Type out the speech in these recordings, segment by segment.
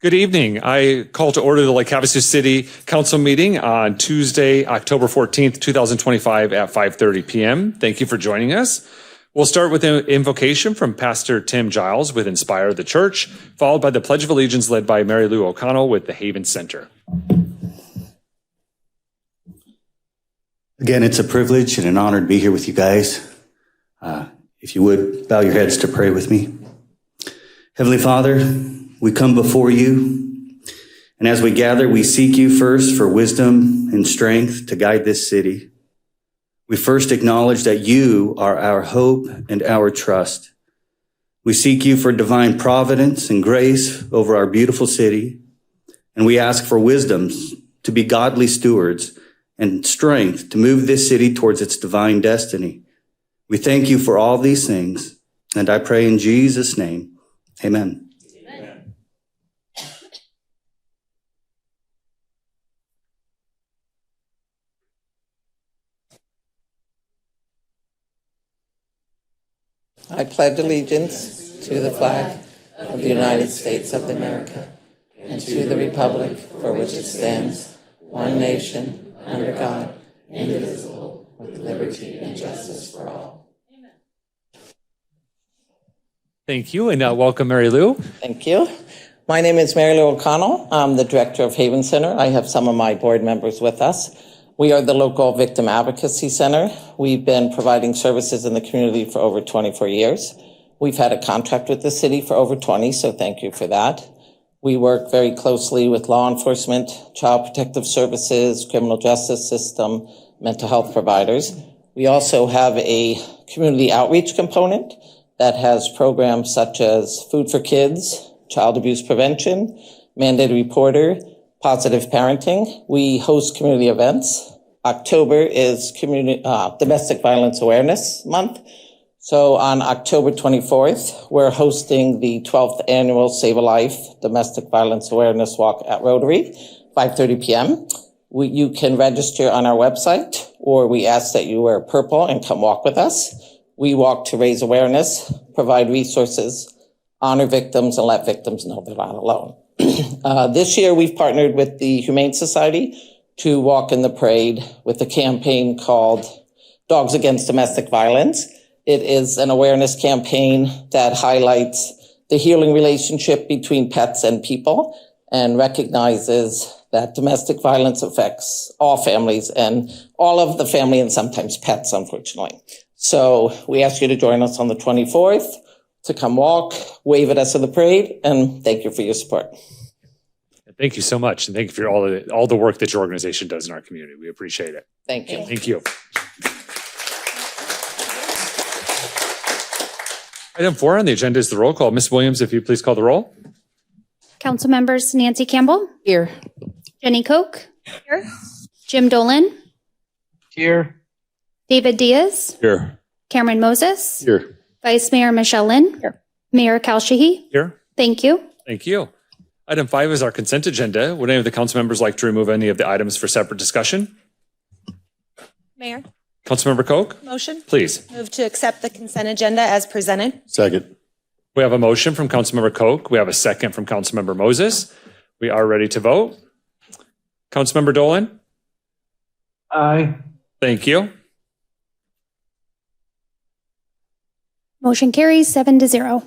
Good evening. I call to order the Lake Havasu City Council meeting on Tuesday, October 14th, 2025 at 5:30 p.m. Thank you for joining us. We'll start with an invocation from Pastor Tim Giles with Inspire the Church, followed by the Pledge of Allegiance led by Mary Lou O'Connell with the Haven Center. Again, it's a privilege and an honor to be here with you guys. If you would, bow your heads to pray with me. Heavenly Father, we come before you, and as we gather, we seek you first for wisdom and strength to guide this city. We first acknowledge that you are our hope and our trust. We seek you for divine providence and grace over our beautiful city, and we ask for wisdom to be godly stewards and strength to move this city towards its divine destiny. We thank you for all these things, and I pray in Jesus' name, amen. I pledge allegiance to the flag of the United States of America and to the republic for which it stands, one nation, under God, indivisible, with liberty and justice for all. Amen. Thank you, and welcome, Mary Lou. Thank you. My name is Mary Lou O'Connell. I'm the director of Haven Center. I have some of my board members with us. We are the local victim advocacy center. We've been providing services in the community for over 24 years. We've had a contract with the city for over 20, so thank you for that. We work very closely with law enforcement, child protective services, criminal justice system, mental health providers. We also have a community outreach component that has programs such as Food for Kids, child abuse prevention, mandated reporter, positive parenting. We host community events. October is Domestic Violence Awareness Month. So on October 24th, we're hosting the 12th annual Save a Life Domestic Violence Awareness Walk at Rotary, 5:30 p.m. You can register on our website, or we ask that you wear purple and come walk with us. We walk to raise awareness, provide resources, honor victims, and let victims know they're not alone. This year, we've partnered with the Humane Society to walk in the parade with a campaign called Dogs Against Domestic Violence. It is an awareness campaign that highlights the healing relationship between pets and people and recognizes that domestic violence affects all families and all of the family and sometimes pets, unfortunately. So we ask you to join us on the 24th to come walk, wave at us in the parade, and thank you for your support. Thank you so much, and thank you for all the work that your organization does in our community. We appreciate it. Thank you. Thank you. Item 4 on the agenda is the roll call. Ms. Williams, if you please call the roll. Council members Nancy Campbell. Here. Jenny Koch. Here. Jim Dolan. Here. David Diaz. Here. Cameron Moses. Here. Vice Mayor Michelle Lynn. Here. Mayor Kal Sheehy. Here. Thank you. Thank you. Item 5 is our consent agenda. Would any of the council members like to remove any of the items for separate discussion? Mayor, Councilmember Koch, motion. please. Move to accept the consent agenda as presented. Second. We have a motion from Councilmember Koch. We have a second from Councilmember Moses. We are ready to vote. Councilmember Dolan? Aye. Thank you. Motion carries 7-0.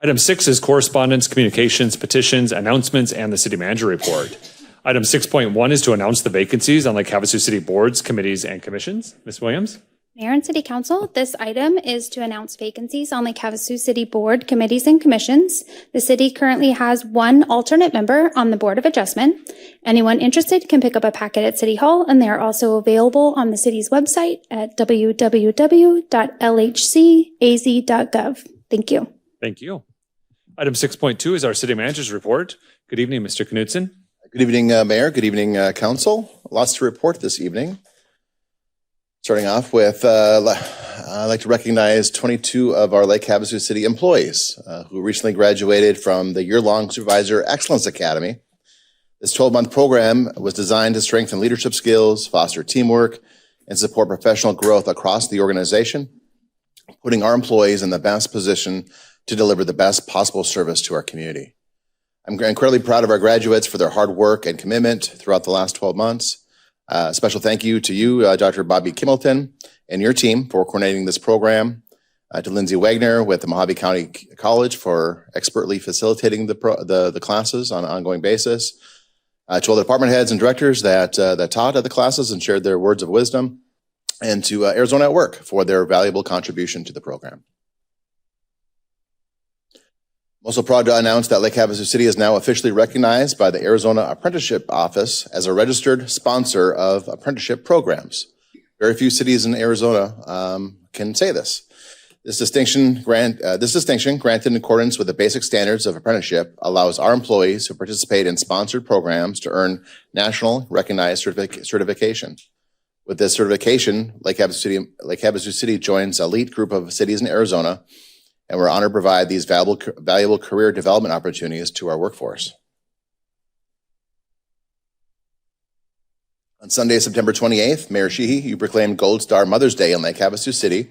Item 6 is correspondence, communications, petitions, announcements, and the city manager report. Item 6.1 is to announce the vacancies on Lake Havasu City boards, committees, and commissions. Ms. Williams? Mayor and City Council, this item is to announce vacancies on Lake Havasu City Board, committees, and commissions. The city currently has one alternate member on the Board of Adjustment. Anyone interested can pick up a packet at City Hall, and they are also available on the city's website at www.lhcaz.gov. Thank you. Thank you. Item 6.2 is our city manager's report. Good evening, Mr. Knudsen. Good evening, Mayor. Good evening, Council. Lots to report this evening. Starting off with, I'd like to recognize 22 of our Lake Havasu City employees who recently graduated from the year-long Supervisor Excellence Academy. This 12-month program was designed to strengthen leadership skills, foster teamwork, and support professional growth across the organization, putting our employees in the best position to deliver the best possible service to our community. I'm incredibly proud of our graduates for their hard work and commitment throughout the last 12 months. Special thank you to you, Dr. Bobby Kimmelton, and your team for coordinating this program. To Lindsay Wagner with the Mojave County College for expertly facilitating the classes on an ongoing basis. To all the department heads and directors that taught at the classes and shared their words of wisdom. And to Arizona at Work for their valuable contribution to the program. I'm also proud to announce that Lake Havasu City is now officially recognized by the Arizona Apprenticeship Office as a registered sponsor of apprenticeship programs. Very few cities in Arizona can say this. This distinction, granted in accordance with the basic standards of apprenticeship, allows our employees who participate in sponsored programs to earn national recognized certification. With this certification, Lake Havasu City joins an elite group of cities in Arizona, and we're honored to provide these valuable career development opportunities to our workforce. On Sunday, September 28th, Mayor Sheehy, you proclaimed Gold Star Mother's Day in Lake Havasu City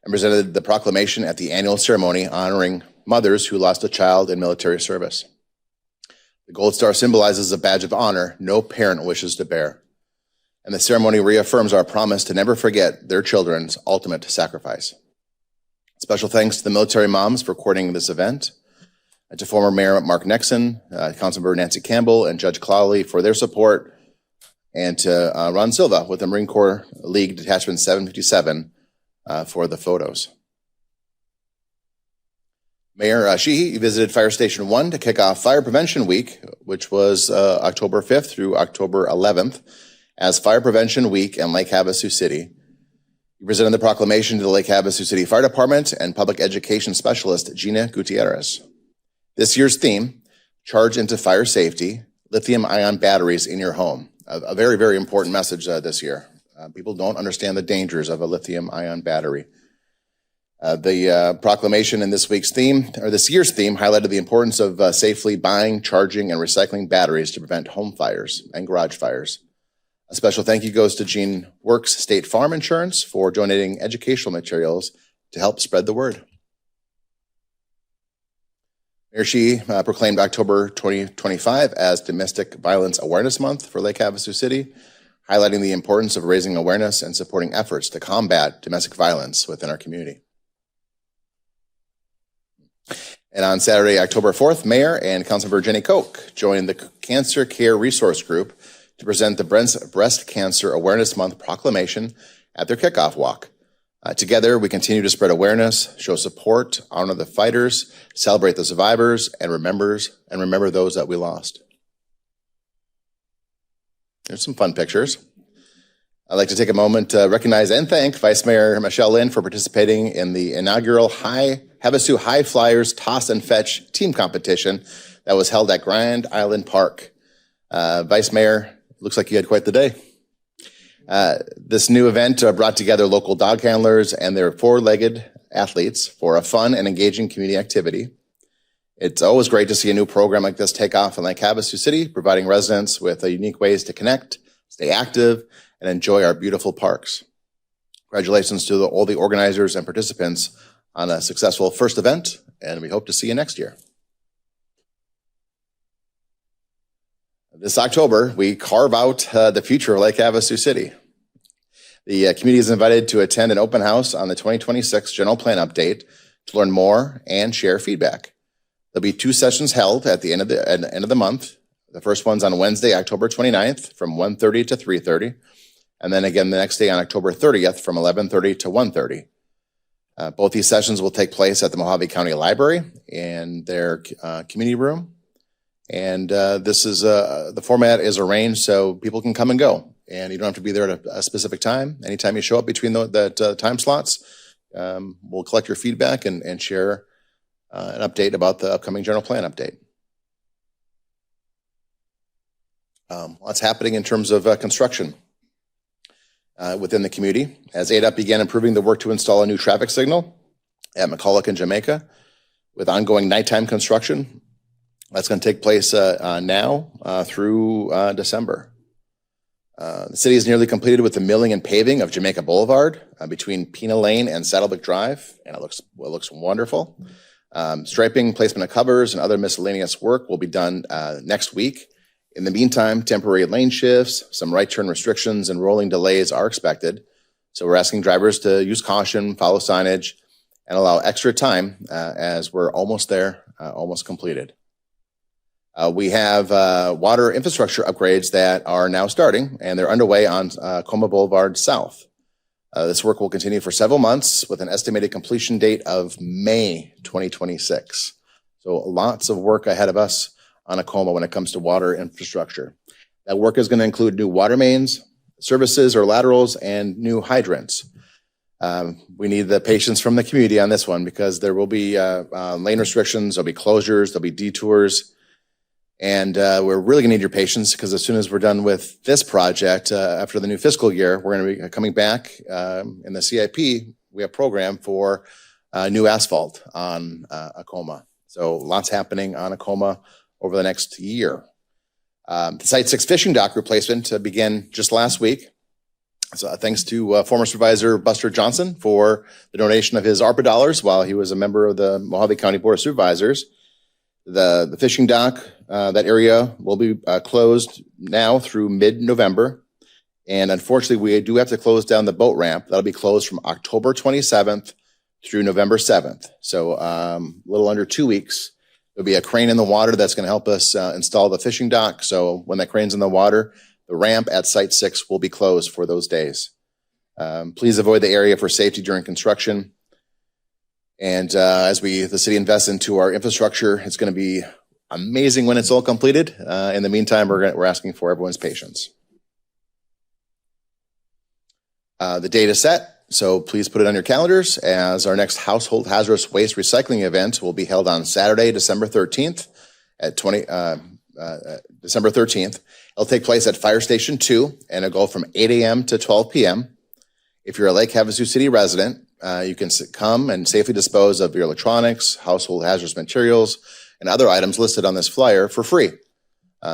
and presented the proclamation at the annual ceremony honoring mothers who lost a child in military service. The Gold Star symbolizes a badge of honor no parent wishes to bear, and the ceremony reaffirms our promise to never forget their children's ultimate sacrifice. Special thanks to the military moms for coordinating this event, and to former Mayor Mark Nexon, Councilmember Nancy Campbell, and Judge Clowley for their support, and to Ron Silva with the Marine Corps League Detachment 757 for the photos. Mayor Sheehy, you visited Fire Station 1 to kick off Fire Prevention Week, which was October 5th through October 11th, as Fire Prevention Week in Lake Havasu City. You presented the proclamation to the Lake Havasu City Fire Department and Public Education Specialist Gina Gutierrez. This year's theme, Charge into Fire Safety, Lithium-ion Batteries in Your Home. A very, very important message this year. People don't understand the dangers of a lithium-ion battery. The proclamation in this year's theme highlighted the importance of safely buying, charging, and recycling batteries to prevent home fires and garage fires. A special thank you goes to Gene Works State Farm Insurance for donating educational materials to help spread the word. Mayor Sheehy proclaimed October 2025 as Domestic Violence Awareness Month for Lake Havasu City, highlighting the importance of raising awareness and supporting efforts to combat domestic violence within our community. And on Saturday, October 4th, Mayor and Councilmember Jenny Koch joined the Cancer Care Resource Group to present the Breast Cancer Awareness Month proclamation at their kickoff walk. Together, we continue to spread awareness, show support, honor the fighters, celebrate the survivors, and remember those that we lost. There's some fun pictures. I'd like to take a moment to recognize and thank Vice Mayor Michelle Lynn for participating in the inaugural Havasu High Flyers Toss and Fetch team competition that was held at Grand Island Park. Vice Mayor, looks like you had quite the day. This new event brought together local dog handlers and their four-legged athletes for a fun and engaging community activity. It's always great to see a new program like this take off in Lake Havasu City, providing residents with unique ways to connect, stay active, and enjoy our beautiful parks. Congratulations to all the organizers and participants on a successful first event, and we hope to see you next year. This October, we carve out the future of Lake Havasu City. The community is invited to attend an open house on the 2026 General Plan Update to learn more and share feedback. There'll be 2 sessions held at the end of the month. The first one's on Wednesday, October 29th from 1:30 to 3:30. And then again the next day on October 30th from 11:30 to 1:30. Both these sessions will take place at the Mojave County Library in their community room. And the format is arranged so people can come and go. And you don't have to be there at a specific time. Anytime you show up between that time slots, we'll collect your feedback and share an update about the upcoming general plan update. What's happening in terms of construction within the community? As ADOT began improving the work to install a new traffic signal at McCulloch and Jamaica, with ongoing nighttime construction, that's going to take place now through December. The city is nearly completed with the milling and paving of Jamaica Boulevard between Pina Lane and Saddleback Drive, and it looks wonderful. Striping, placement of covers, and other miscellaneous work will be done next week. In the meantime, temporary lane shifts, some right turn restrictions, and rolling delays are expected. So we're asking drivers to use caution, follow signage, and allow extra time as we're almost there, almost completed. We have water infrastructure upgrades that are now starting, and they're underway on Coma Boulevard South. This work will continue for several months with an estimated completion date of May 2026. So lots of work ahead of us on Acoma when it comes to water infrastructure. That work is going to include new water mains, services or laterals, and new hydrants. We need the patience from the community on this one because there will be lane restrictions, there'll be closures, there'll be detours. And we're really going to need your patience because as soon as we're done with this project, after the new fiscal year, we're going to be coming back in the CIP. We have a program for new asphalt on Acoma. So lots happening on Acoma over the next year. The Site 6 fishing dock replacement began just last week. So thanks to former Supervisor Buster Johnson for the donation of his ARPA dollars while he was a member of the Mohave County Board of Supervisors. The fishing dock, that area will be closed now through mid-November. And unfortunately, we do have to close down the boat ramp. That'll be closed from October 27th through November 7th. So a little under 2 weeks. There'll be a crane in the water that's going to help us install the fishing dock. So when that crane's in the water, the ramp at Site 6 will be closed for those days. Please avoid the area for safety during construction. And as the city invests into our infrastructure, it's going to be amazing when it's all completed. In the meantime, we're asking for everyone's patience. The date is set, so please put it on your calendars as our next household hazardous waste recycling event will be held on Saturday, December 13th at December 13th. It'll take place at Fire Station 2 and it'll go from 8 a.m. to 12 p.m. If you're a Lake Havasu City resident, you can come and safely dispose of your electronics, household hazardous materials, and other items listed on this flyer for free.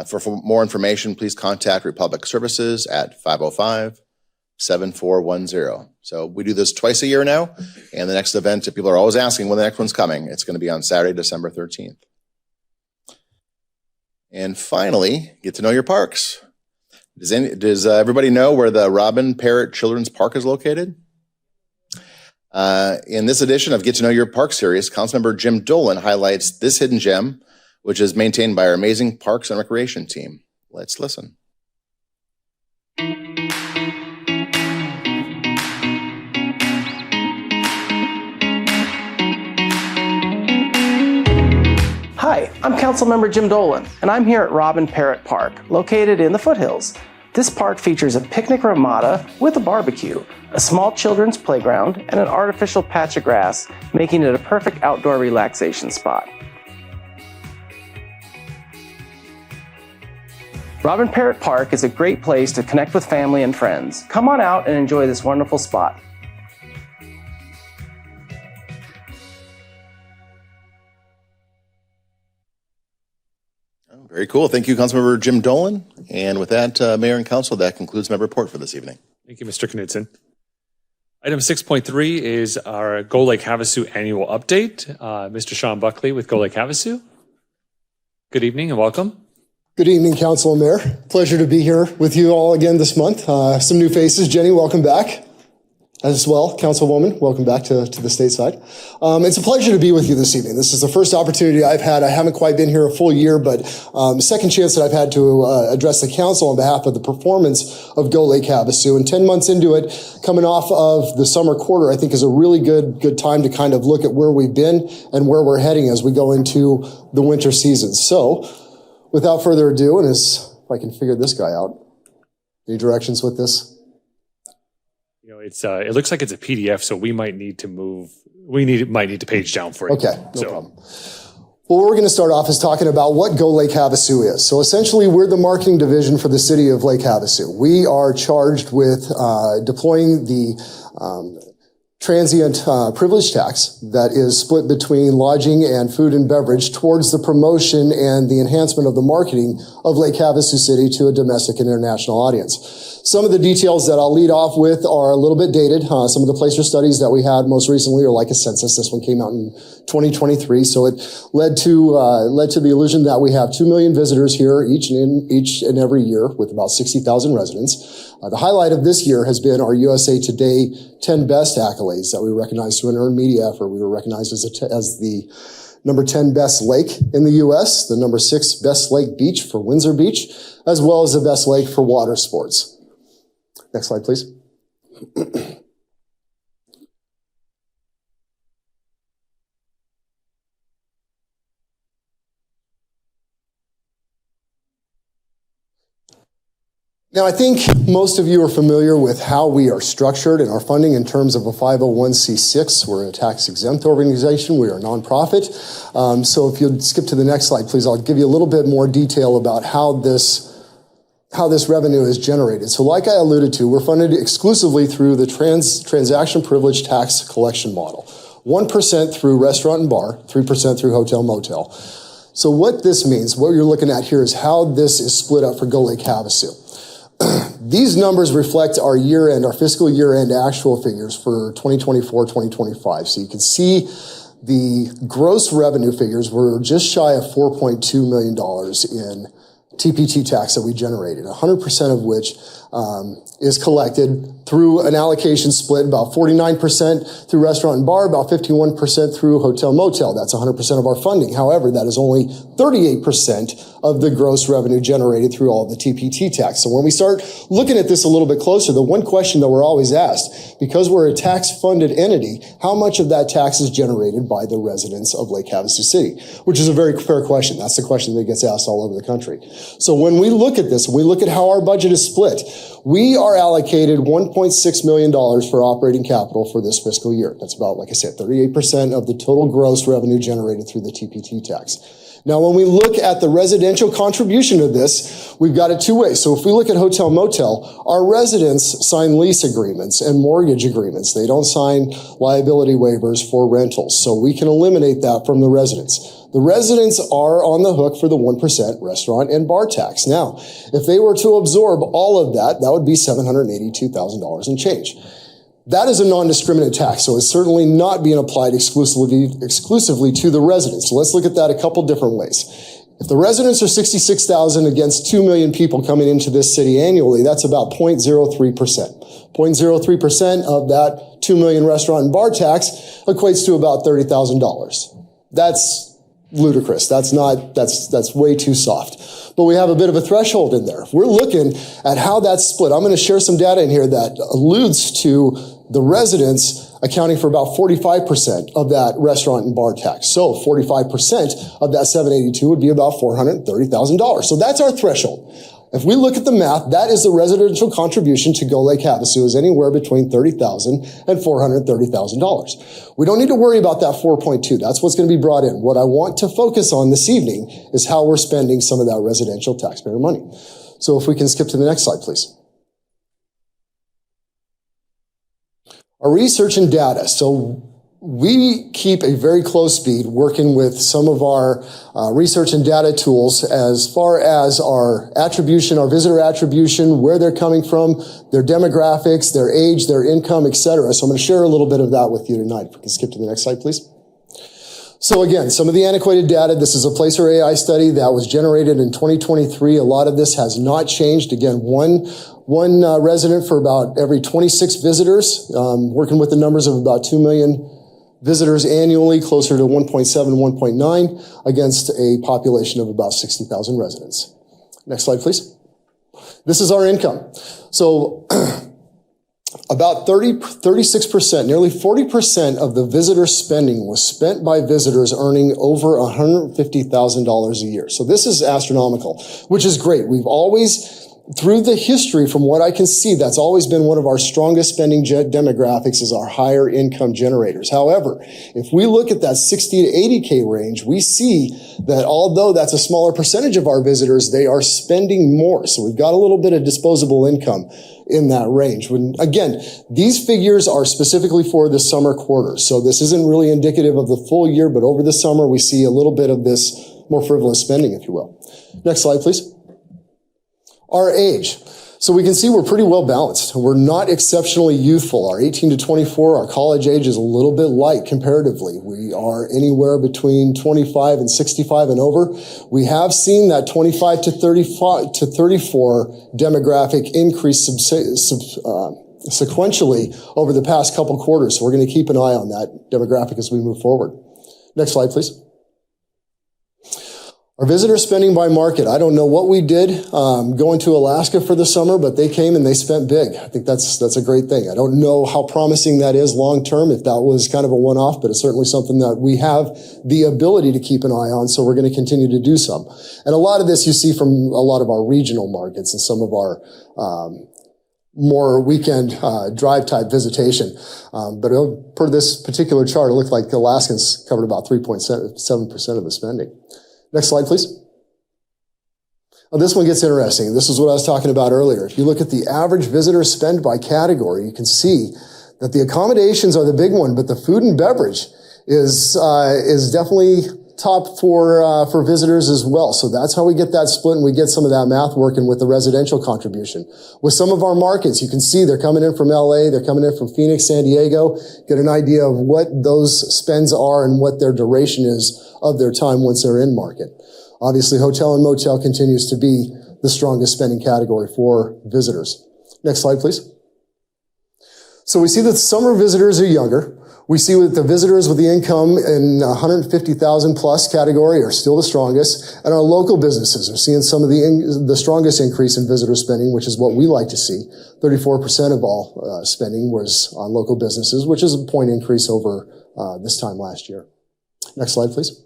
For more information, please contact Republic Services at 505-7410. So we do this twice a year now, and the next event, if people are always asking when the next one's coming, it's going to be on Saturday, December 13th. And finally, get to know your parks. Does everybody know where the Robin Parrott Children's Park is located? In this edition of Get to Know Your Park series, Councilmember Jim Dolan highlights this hidden gem, which is maintained by our amazing Parks and Recreation team. Let's listen. Hi, I'm Councilmember Jim Dolan, and I'm here at Robin Parrott Park, located in the foothills. This park features a picnic ramada with a barbecue, a small children's playground, and an artificial patch of grass, making it a perfect outdoor relaxation spot. Robin Parrott Park is a great place to connect with family and friends. Come on out and enjoy this wonderful spot. Very cool. Thank you, Councilmember Jim Dolan. And with that, Mayor and Council, that concludes my report for this evening. Thank you, Mr. Knudsen. Item 6.3 is our Go Lake Havasu annual update. Mr. Sean Buckley with Go Lake Havasu. Good evening and welcome. Good evening, Council and Mayor. Pleasure to be here with you all again this month. Some new faces. Jenny, welcome back. As well, Councilwoman, welcome back to the stateside. It's a pleasure to be with you this evening. This is the first opportunity I've had. I haven't quite been here a full year, but second chance that I've had to address the council on behalf of the performance of Go Lake Havasu. And 10 months into it, coming off of the summer quarter, I think is a really good time to kind of look at where we've been and where we're heading as we go into the winter season. So, without further ado, and if I can figure this guy out, any directions with this? It looks like it's a PDF, so we might need to move. Might need to page down for it. Okay, no problem. Well, we're going to start off is talking about what Go Lake Havasu is. So essentially, we're the marketing division for the city of Lake Havasu. We are charged with deploying the transient privilege tax that is split between lodging and food and beverage towards the promotion and the enhancement of the marketing of Lake Havasu City to a domestic and international audience. Some of the details that I'll lead off with are a little bit dated. Some of the placer studies that we had most recently are like a census. This one came out in 2023, so it led to the illusion that we have 2 million visitors here each and every year with about 60,000 residents. The highlight of this year has been our USA Today 10 Best accolades that we recognized through an earned media effort. We were recognized as the number 10 best lake in the U.S., the number 6 best lake beach for Windsor Beach, as well as the best lake for water sports. Next slide, please. Now, I think most of you are familiar with how we are structured and our funding in terms of a 501c6. We're a tax-exempt organization. We are a nonprofit. So if you'll skip to the next slide, please, I'll give you a little bit more detail about how this revenue is generated. So like I alluded to, we're funded exclusively through the transaction privilege tax collection model. 1% through restaurant and bar, 3% through hotel motel. So what this means, what you're looking at here is how this is split up for Go Lake Havasu. These numbers reflect our year-end, our fiscal year-end actual figures for 2024, 2025. So you can see the gross revenue figures were just shy of $4.2 million in TPT tax that we generated, 100% of which is collected through an allocation split, about 49% through restaurant and bar, about 51% through hotel motel. That's 100% of our funding. However, that is only 38% of the gross revenue generated through all the TPT tax. So when we start looking at this a little bit closer, the one question that we're always asked, because we're a tax-funded entity, how much of that tax is generated by the residents of Lake Havasu City? Which is a very fair question. That's the question that gets asked all over the country. So when we look at this, when we look at how our budget is split, we are allocated $1.6 million for operating capital for this fiscal year. That's about, like I said, 38% of the total gross revenue generated through the TPT tax. Now, when we look at the residential contribution of this, we've got it two ways. So if we look at hotel motel, our residents sign lease agreements and mortgage agreements. They don't sign liability waivers for rentals. So we can eliminate that from the residents. The residents are on the hook for the 1% restaurant and bar tax. Now, if they were to absorb all of that, that would be $782,000 and change. That is a non-discriminate tax, so it's certainly not being applied exclusively to the residents. So let's look at that a couple different ways. If the residents are 66,000 against 2 million people coming into this city annually, that's about 0.03%. 0.03% of that 2 million restaurant and bar tax equates to about $30,000. That's ludicrous. That's way too soft. But we have a bit of a threshold in there. We're looking at how that's split. I'm going to share some data in here that alludes to the residents accounting for about 45% of that restaurant and bar tax. So 45% of that 782 would be about $430,000. So that's our threshold. If we look at the math, that is the residential contribution to Go Lake Havasu is anywhere between $30,000 and $430,000. We don't need to worry about that 4.2. That's what's going to be brought in. What I want to focus on this evening is how we're spending some of that residential taxpayer money. So if we can skip to the next slide, please. Our research and data. So we keep a very close speed working with some of our research and data tools as far as our attribution, our visitor attribution, where they're coming from, their demographics, their age, their income, etc. So I'm going to share a little bit of that with you tonight. If we can skip to the next slide, please. So again, some of the antiquated data. This is a Placer AI study that was generated in 2023. A lot of this has not changed. Again, one resident for about every 26 visitors, working with the numbers of about 2 million visitors annually, closer to 1.7, 1.9, against a population of about 60,000 residents. Next slide, please. This is our income. So about 36%, nearly 40% of the visitor spending was spent by visitors earning over $150,000 a year. So this is astronomical, which is great. We've always through the history, from what I can see, that's always been one of our strongest spending demographics is our higher income generators. However, if we look at that 60 to 80K range, we see that although that's a smaller percentage of our visitors, they are spending more. So we've got a little bit of disposable income in that range. When, again, these figures are specifically for the summer quarter. So this isn't really indicative of the full year, but over the summer, we see a little bit of this more frivolous spending, if you will. Next slide, please. Our age. So we can see we're pretty well balanced. We're not exceptionally youthful. Our 18 to 24, our college age is a little bit light comparatively. We are anywhere between 25 and 65 and over. We have seen that 25 to 34 demographic increase sequentially over the past couple quarters. So we're going to keep an eye on that demographic as we move forward. Next slide, please. Our visitor spending by market. I don't know what we did going to Alaska for the summer, but they came and they spent big. I think that's a great thing. I don't know how promising that is long term, if that was kind of a one-off, but it's certainly something that we have the ability to keep an eye on, so we're going to continue to do some. And a lot of this you see from a lot of our regional markets and some of our more weekend drive type visitation. But per this particular chart, it looked like Alaskans covered about 3.7% of the spending. Next slide, please. Now, this one gets interesting. This is what I was talking about earlier. If you look at the average visitor spend by category, you can see that the accommodations are the big one, but the food and beverage is definitely top for visitors as well. So that's how we get that split, and we get some of that math working with the residential contribution. With some of our markets, you can see they're coming in from LA, they're coming in from Phoenix, San Diego, get an idea of what those spends are and what their duration is of their time once they're in market. Obviously, hotel and motel continues to be the strongest spending category for visitors. Next slide, please. So we see that summer visitors are younger. We see that the visitors with the income in 150,000 plus category are still the strongest, and our local businesses are seeing some of the strongest increase in visitor spending, which is what we like to see. 34% of all spending was on local businesses, which is a point increase over this time last year. Next slide, please.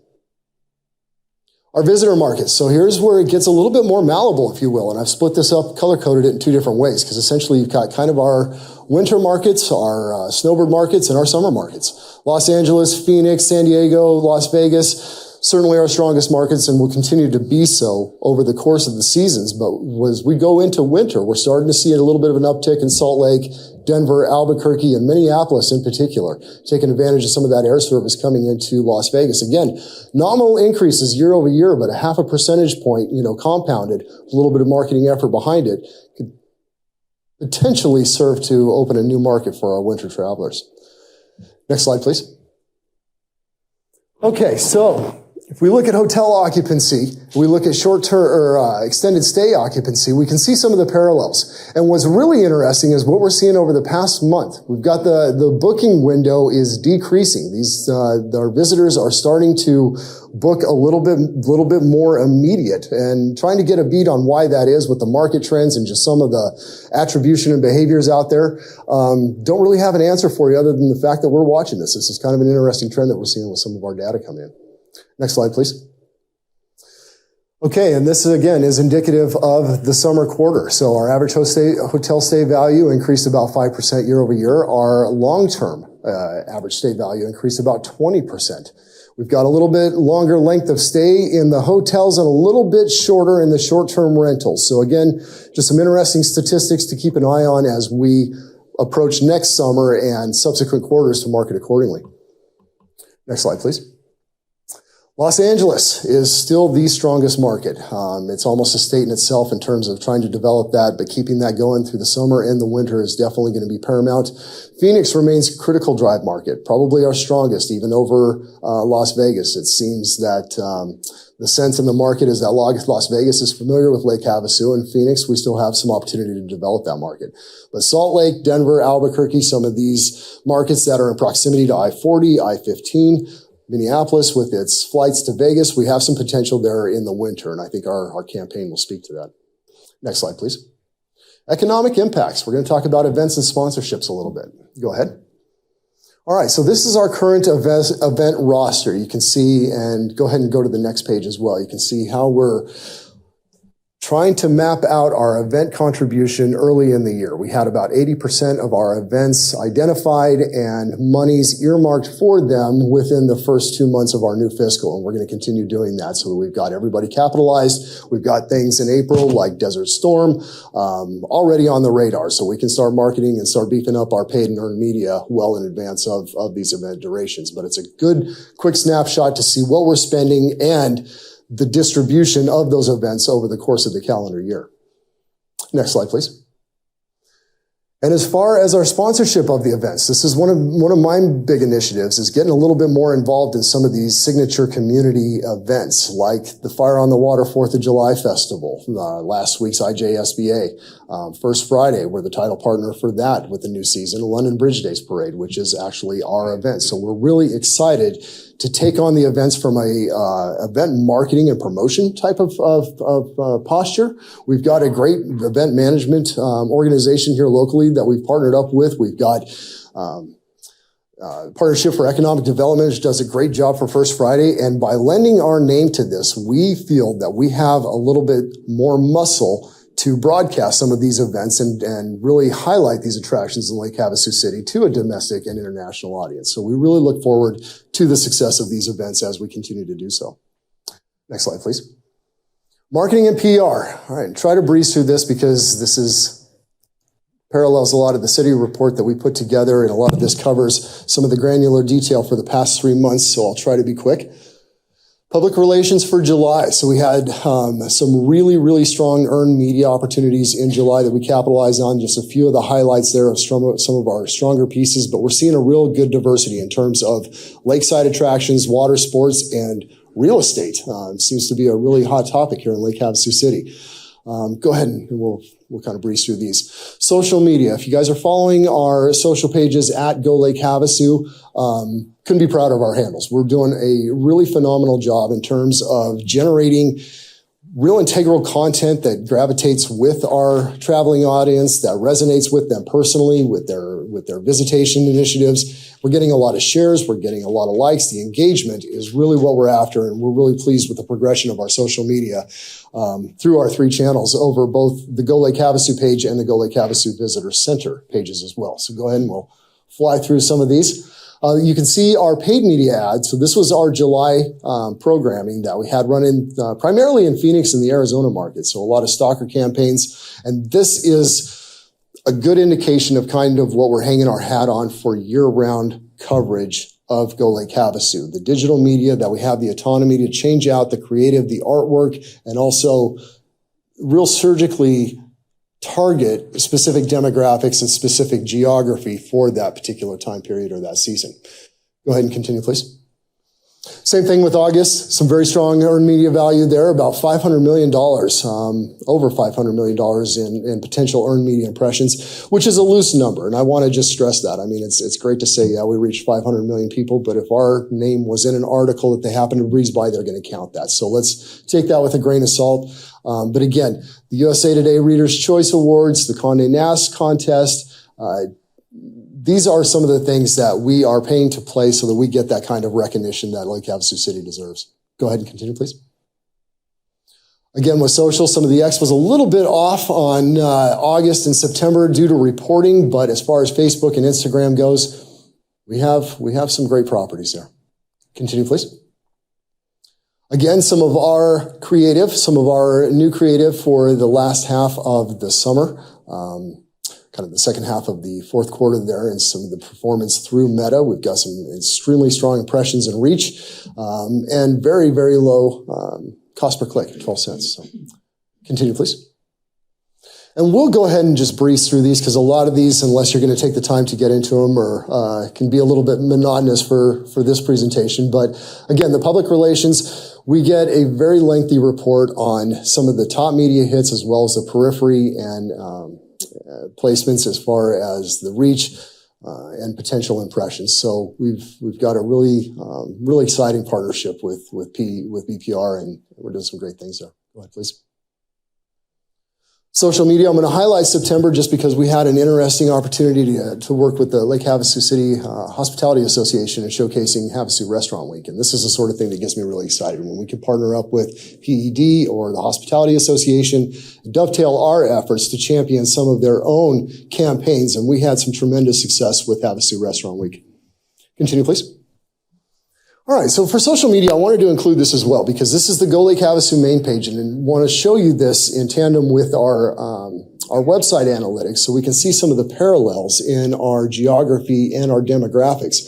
Our visitor markets. So here's where it gets a little bit more malleable, if you will, and I've split this up, color-coded it in two different ways, because essentially you've got kind of our winter markets, our snowbird markets, and our summer markets. Los Angeles, Phoenix, San Diego, Las Vegas, certainly our strongest markets and will continue to be so over the course of the seasons. But as we go into winter, we're starting to see a little bit of an uptick in Salt Lake, Denver, Albuquerque, and Minneapolis in particular, taking advantage of some of that air service coming into Las Vegas. Again, nominal increases year over year, but a half a percentage point, compounded, a little bit of marketing effort behind it, could potentially serve to open a new market for our winter travelers. Next slide, please. Okay, so if we look at hotel occupancy, we look at short-term or extended stay occupancy, we can see some of the parallels. And what's really interesting is what we're seeing over the past month. We've got the booking window is decreasing. Our visitors are starting to book a little bit more immediate, and trying to get a beat on why that is with the market trends and just some of the attribution and behaviors out there. Don't really have an answer for you other than the fact that we're watching this. This is kind of an interesting trend that we're seeing with some of our data come in. Next slide, please. Okay, and this again is indicative of the summer quarter. So our average hotel stay value increased about 5% year over year. Our long-term average stay value increased about 20%. We've got a little bit longer length of stay in the hotels and a little bit shorter in the short-term rentals. So again, just some interesting statistics to keep an eye on as we approach next summer and subsequent quarters to market accordingly. Next slide, please. Los Angeles is still the strongest market. It's almost a state in itself in terms of trying to develop that, but keeping that going through the summer and the winter is definitely going to be paramount. Phoenix remains critical drive market, probably our strongest, even over Las Vegas. It seems that the sense in the market is that Las Vegas is familiar with Lake Havasu, and Phoenix, we still have some opportunity to develop that market. But Salt Lake, Denver, Albuquerque, some of these markets that are in proximity to I-40, I-15, Minneapolis with its flights to Vegas, we have some potential there in the winter, and I think our campaign will speak to that. Next slide, please. Economic impacts. We're going to talk about events and sponsorships a little bit. Go ahead. All right, so this is our current event roster. You can see, and go ahead and go to the next page as well. You can see how we're trying to map out our event contribution early in the year. We had about 80% of our events identified and monies earmarked for them within the first 2 months of our new fiscal. And we're going to continue doing that so that we've got everybody capitalized. We've got things in April like Desert Storm already on the radar, so we can start marketing and start beefing up our paid and earned media well in advance of these event durations. But it's a good quick snapshot to see what we're spending and the distribution of those events over the course of the calendar year. Next slide, please. And as far as our sponsorship of the events, this is one of my big initiatives, is getting a little bit more involved in some of these signature community events, like the Fire on the Water 4th of July Festival, last week's IJSBA, First Friday, we're the title partner for that with the new season, London Bridge Days Parade, which is actually our event. So we're really excited to take on the events from a event marketing and promotion type of posture. We've got a great event management organization here locally that we've partnered up with. We've got Partnership for Economic Development, which does a great job for First Friday. And by lending our name to this, we feel that we have a little bit more muscle to broadcast some of these events and really highlight these attractions in Lake Havasu City to a domestic and international audience. So we really look forward to the success of these events as we continue to do so. Next slide, please. Marketing and PR. All right, try to breeze through this because this parallels a lot of the city report that we put together, and a lot of this covers some of the granular detail for the past 3 months, so I'll try to be quick. Public relations for July. So we had some really, really strong earned media opportunities in July that we capitalized on. Just a few of the highlights there of some of our stronger pieces, but we're seeing a real good diversity in terms of lakeside attractions, water sports, and real estate. It seems to be a really hot topic here in Lake Havasu City. Go ahead and we'll kind of breeze through these. Social media. If you guys are following our social pages at Go Lake Havasu, couldn't be proud of our handles. We're doing a really phenomenal job in terms of generating real integral content that gravitates with our traveling audience, that resonates with them personally, with their visitation initiatives. We're getting a lot of shares. We're getting a lot of likes. The engagement is really what we're after, and we're really pleased with the progression of our social media through our 3 channels over both the Go Lake Havasu page and the Go Lake Havasu Visitor Center pages as well. So go ahead and we'll fly through some of these. You can see our paid media ads. So this was our July programming that we had running primarily in Phoenix and the Arizona market. So a lot of stalker campaigns. And this is a good indication of kind of what we're hanging our hat on for year-round coverage of Go Lake Havasu. The digital media that we have the autonomy to change out the creative, the artwork, and also real surgically target specific demographics and specific geography for that particular time period or that season. Go ahead and continue, please. Same thing with August. Some very strong earned media value there, about $500 million, over $500 million in potential earned media impressions, which is a loose number. And I want to just stress that. I mean, it's great to say, yeah, we reached 500 million people, but if our name was in an article that they happen to breeze by, they're going to count that. So let's take that with a grain of salt. But again, the USA Today Reader's Choice Awards, the Condé Nast contest, these are some of the things that we are paying to play so that we get that kind of recognition that Lake Havasu City deserves. Go ahead and continue, please. Again, with social, some of the X was a little bit off on August and September due to reporting, but as far as Facebook and Instagram goes, we have some great properties there. Continue, please. Again, some of our new creative for the last half of the summer, kind of the second half of the fourth quarter there, and some of the performance through Meta. We've got some extremely strong impressions and reach, and very, very low cost per click, 12 cents. So continue, please. And we'll go ahead and just breeze through these because a lot of these, unless you're going to take the time to get into them, or can be a little bit monotonous for this presentation. But again, the public relations, we get a very lengthy report on some of the top media hits as well as the periphery and placements as far as the reach and potential impressions. So we've got a really exciting partnership with BPR, and we're doing some great things there. Go ahead, please. Social media, I'm going to highlight September just because we had an interesting opportunity to work with the Lake Havasu City Hospitality Association in showcasing Havasu Restaurant Week. And this is the sort of thing that gets me really excited when we can partner up with PED or the Hospitality Association, dovetail our efforts to champion some of their own campaigns. And we had some tremendous success with Havasu Restaurant Week. Continue, please. All right, so for social media, I wanted to include this as well because this is the Go Lake Havasu main page, and I want to show you this in tandem with our website analytics so we can see some of the parallels in our geography and our demographics.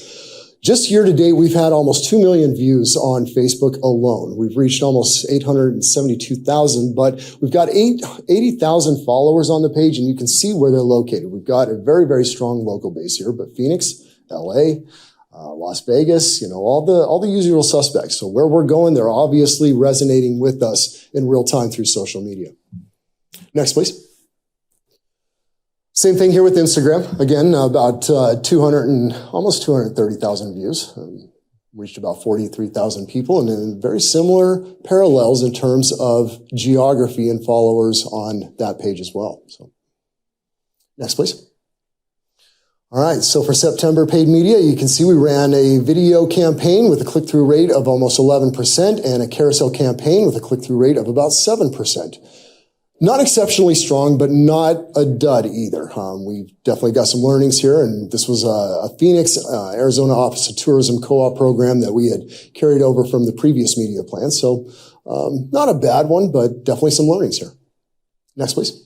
Just year to date, we've had almost 2 million views on Facebook alone. We've reached almost 872,000, but we've got 80,000 followers on the page, and you can see where they're located. We've got a very, very strong local base here, but Phoenix, LA, Las Vegas, all the usual suspects. So where we're going, they're obviously resonating with us in real time through social media. Next, please. Same thing here with Instagram. Again, about almost 230,000 views. Reached about 43,000 people, and then very similar parallels in terms of geography and followers on that page as well. So, next, please. All right, so for September paid media, you can see we ran a video campaign with a click-through rate of almost 11% and a carousel campaign with a click-through rate of about 7%. Not exceptionally strong, but not a dud either. We've definitely got some learnings here, and this was a Phoenix, Arizona Office of Tourism co-op program that we had carried over from the previous media plan. So not a bad one, but definitely some learnings here. Next, please.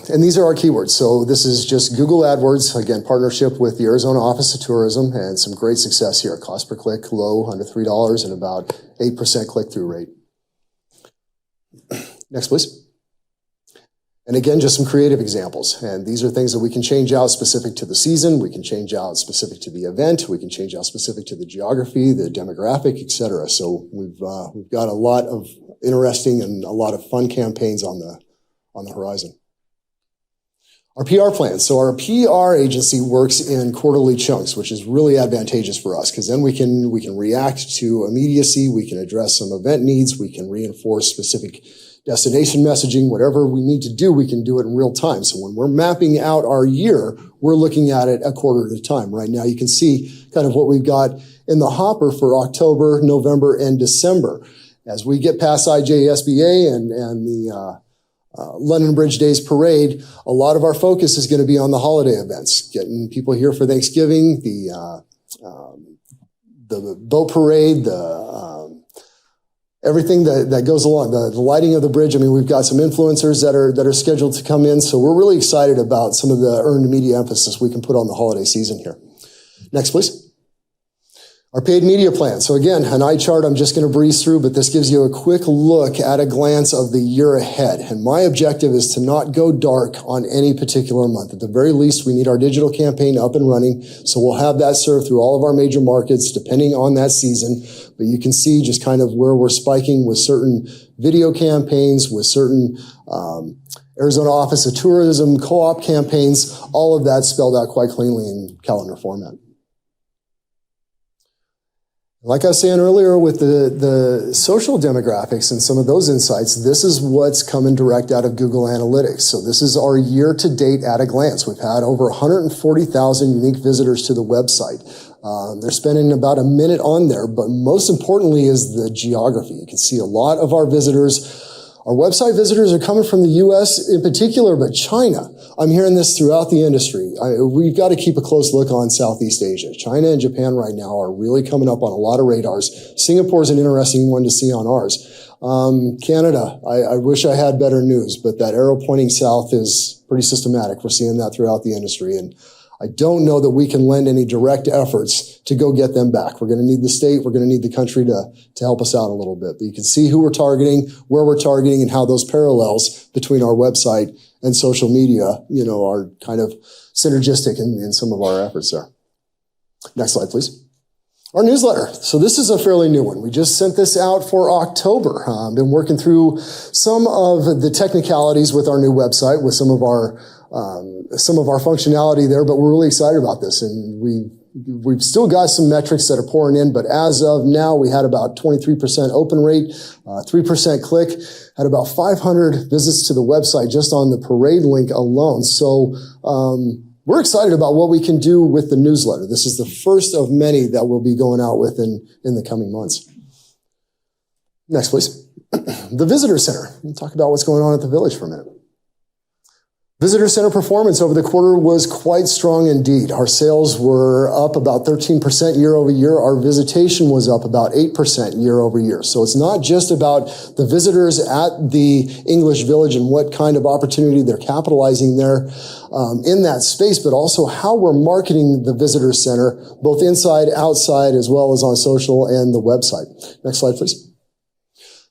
And these are our keywords. So this is just Google AdWords, again, partnership with the Arizona Office of Tourism, and some great success here. Cost per click low, under $3, and about 8% click-through rate. Next, please. And again, just some creative examples. And these are things that we can change out specific to the season. We can change out specific to the event. We can change out specific to the geography, the demographic, et cetera. So we've got a lot of interesting and a lot of fun campaigns on the horizon. Our PR plan. So our PR agency works in quarterly chunks, which is really advantageous for us because then we can react to immediacy. We can address some event needs. We can reinforce specific destination messaging. Whatever we need to do, we can do it in real time. So when we're mapping out our year, we're looking at it a quarter at a time. Right now, you can see kind of what we've got in the hopper for October, November, and December. As we get past IJSBA and the London Bridge Days Parade, a lot of our focus is going to be on the holiday events, getting people here for Thanksgiving, the boat parade, everything that goes along, the lighting of the bridge. I mean, we've got some influencers that are scheduled to come in, so we're really excited about some of the earned media emphasis we can put on the holiday season here. Next, please. Our paid media plan. So again, an eye chart I'm just going to breeze through, but this gives you a quick look at a glance of the year ahead. And my objective is to not go dark on any particular month. At the very least, we need our digital campaign up and running. So we'll have that served through all of our major markets, depending on that season. But you can see just kind of where we're spiking with certain video campaigns, with certain Arizona Office of Tourism co-op campaigns, all of that spelled out quite cleanly in calendar format. Like I was saying earlier with the social demographics and some of those insights, this is what's coming direct out of Google Analytics. So this is our year to date at a glance. We've had over 140,000 unique visitors to the website. They're spending about a minute on there, but most importantly is the geography. You can see a lot of our visitors. Our website visitors are coming from the U.S. in particular, but China. I'm hearing this throughout the industry. We've got to keep a close look on Southeast Asia. China and Japan right now are really coming up on a lot of radars. Singapore's an interesting one to see on ours. Canada, I wish I had better news, but that arrow pointing south is pretty systematic. We're seeing that throughout the industry, and I don't know that we can lend any direct efforts to go get them back. We're going to need the state. We're going to need the country to help us out a little bit. But you can see who we're targeting, where we're targeting, and how those parallels between our website and social media, are kind of synergistic in some of our efforts there. Next slide, please. Our newsletter. So this is a fairly new one. We just sent this out for October. Been working through some of the technicalities with our new website, with some of our functionality there, but we're really excited about this. And we We've still got some metrics that are pouring in, but as of now, we had about 23% open rate, 3% click, had about 500 visits to the website just on the parade link alone. So we're excited about what we can do with the newsletter. This is the first of many that we'll be going out with in the coming months. Next, please. The Visitor Center. We'll talk about what's going on at the Village for a minute. Visitor Center performance over the quarter was quite strong indeed. Our sales were up about 13% year over year. Our visitation was up about 8% year over year. So it's not just about the visitors at the English Village and what kind of opportunity they're capitalizing there in that space, but also how we're marketing the Visitor Center, both inside, outside, as well as on social and the website. Next slide, please.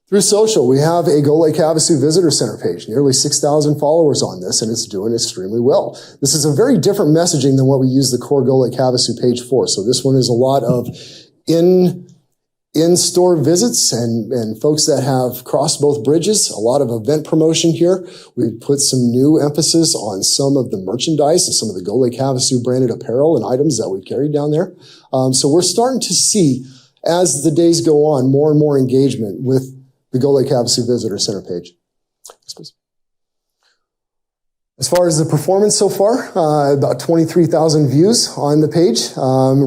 Through social, we have a Go Lake Havasu Visitor Center page, nearly 6,000 followers on this, and it's doing extremely well. This is a very different messaging than what we use the core Go Lake Havasu page for. So this one is a lot of in-store visits and folks that have crossed both bridges, a lot of event promotion here. We've put some new emphasis on some of the merchandise and some of the Go Lake Havasu branded apparel and items that we carried down there. So we're starting to see, as the days go on, more and more engagement with the Go Lake Havasu Visitor Center page. Next, please. As far as the performance so far, about 23,000 views on the page,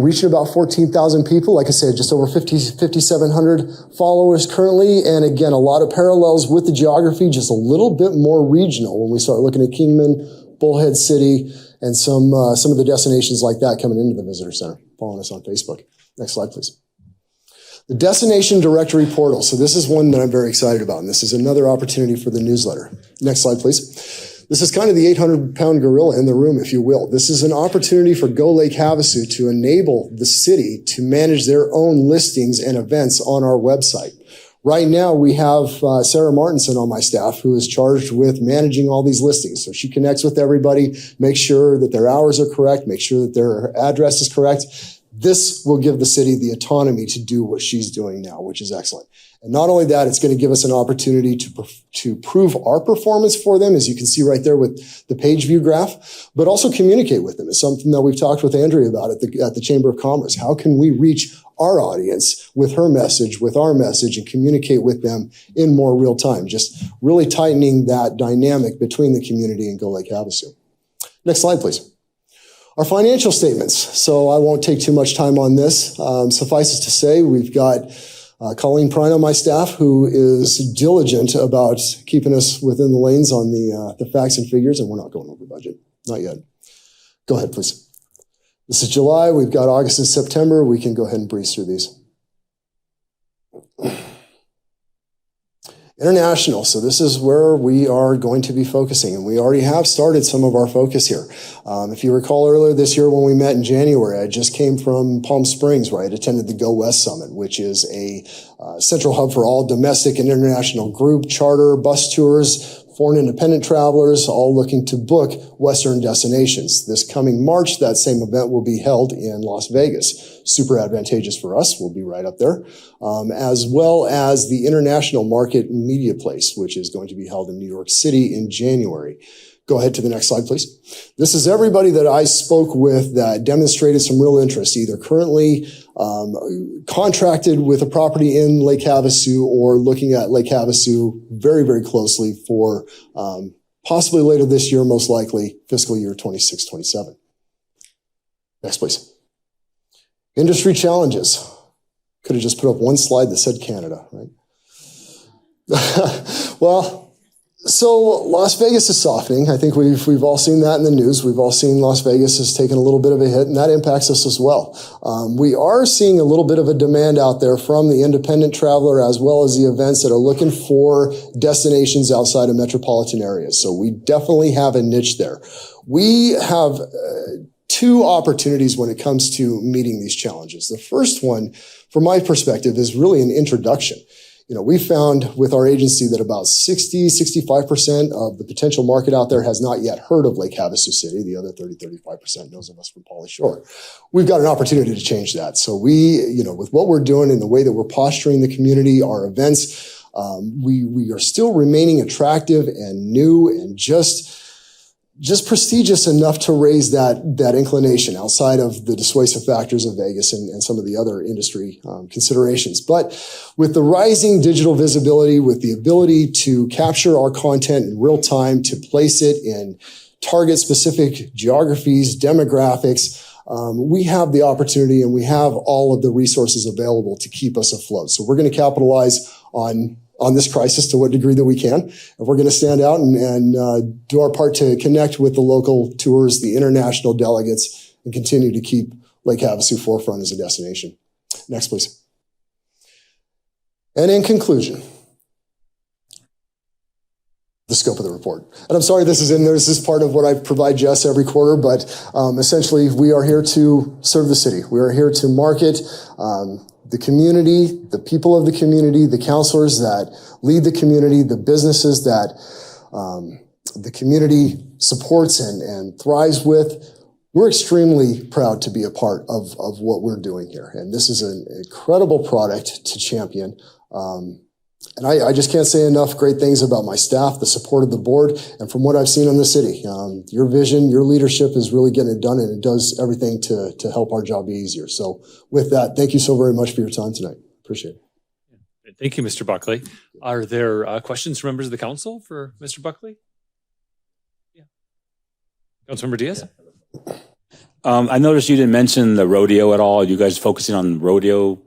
reaching about 14,000 people. Like I said, just over 5,700 followers currently. And again, a lot of parallels with the geography, just a little bit more regional when we start looking at Kingman, Bullhead City, and some of the destinations like that coming into the Visitor Center, following us on Facebook. Next slide, please. The Destination Directory Portal. So this is one that I'm very excited about, and this is another opportunity for the newsletter. Next slide, please. This is kind of the 800-pound gorilla in the room, if you will. This is an opportunity for Go Lake Havasu to enable the city to manage their own listings and events on our website. Right now, we have Sarah Martinson on my staff who is charged with managing all these listings. So she connects with everybody, makes sure that their hours are correct, makes sure that their address is correct. This will give the city the autonomy to do what she's doing now, which is excellent. And not only that, it's going to give us an opportunity to prove our performance for them, as you can see right there with the page view graph, but also communicate with them. It's something that we've talked with Andrea about at the Chamber of Commerce. How can we reach our audience with her message, with our message, and communicate with them in more real time? Just really tightening that dynamic between the community and Go Lake Havasu. Next slide, please. Our financial statements. So I won't take too much time on this. Suffice it to say, we've got Colleen Prine on my staff, who is diligent about keeping us within the lanes on the facts and figures, and we're not going over budget. Not yet. Go ahead, please. This is July. We've got August and September. We can go ahead and breeze through these. International. So this is where we are going to be focusing, and we already have started some of our focus here. If you recall earlier this year when we met in January, I just came from Palm Springs where I attended the Go West Summit, which is a central hub for all domestic and international group, charter, bus tours, foreign independent travelers, all looking to book Western destinations. This coming March, that same event will be held in Las Vegas. Super advantageous for us. We'll be right up there. As well as the International Market Media Place, which is going to be held in New York City in January. Go ahead to the next slide, please. This is everybody that I spoke with that demonstrated some real interest, either currently contracted with a property in Lake Havasu or looking at Lake Havasu very, very closely for possibly later this year, most likely fiscal year 26-27. Next, please. Industry challenges. Could have just put up one slide that said Canada, right? Well, so Las Vegas is softening. I think we've all seen that in the news. We've all seen Las Vegas has taken a little bit of a hit, and that impacts us as well. We are seeing a little bit of a demand out there from the independent traveler as well as the events that are looking for destinations outside of metropolitan areas. So we definitely have a niche there. We have two opportunities when it comes to meeting these challenges. The first one, from my perspective, is really an introduction. You know, we found with our agency that about 65% of the potential market out there has not yet heard of Lake Havasu City. The other 35% knows of us from Pauly Shore. We've got an opportunity to change that. So we, you know, with what we're doing and the way that we're posturing the community, our events, we are still remaining attractive and new and just just prestigious enough to raise that inclination outside of the dissuasive factors of Vegas and some of the other industry considerations. But with the rising digital visibility, with the ability to capture our content in real time, to place it in target specific geographies, demographics, we have the opportunity and we have all of the resources available to keep us afloat. So we're going to capitalize on this crisis to what degree that we can. And we're going to stand out and do our part to connect with the local tours, the international delegates, and continue to keep Lake Havasu forefront as a destination. Next, please. And in conclusion, the scope of the report. And I'm sorry this is in there. This is part of what I provide Jess every quarter, but essentially we are here to serve the city. We are here to market the community, the people of the community, the counselors that lead the community, the businesses that the community supports and thrives with. We're extremely proud to be a part of what we're doing here. And this is an incredible product to champion. And I just can't say enough great things about my staff, the support of the board, and from what I've seen in the city. Your vision, your leadership is really getting it done, and it does everything to help our job be easier. So with that, thank you so very much for your time tonight. Appreciate it. Thank you, Mr. Buckley. Are there questions from members of the council for Mr. Buckley? Yeah. Councilmember Diaz? I noticed you didn't mention the rodeo at all. You guys focusing on rodeo?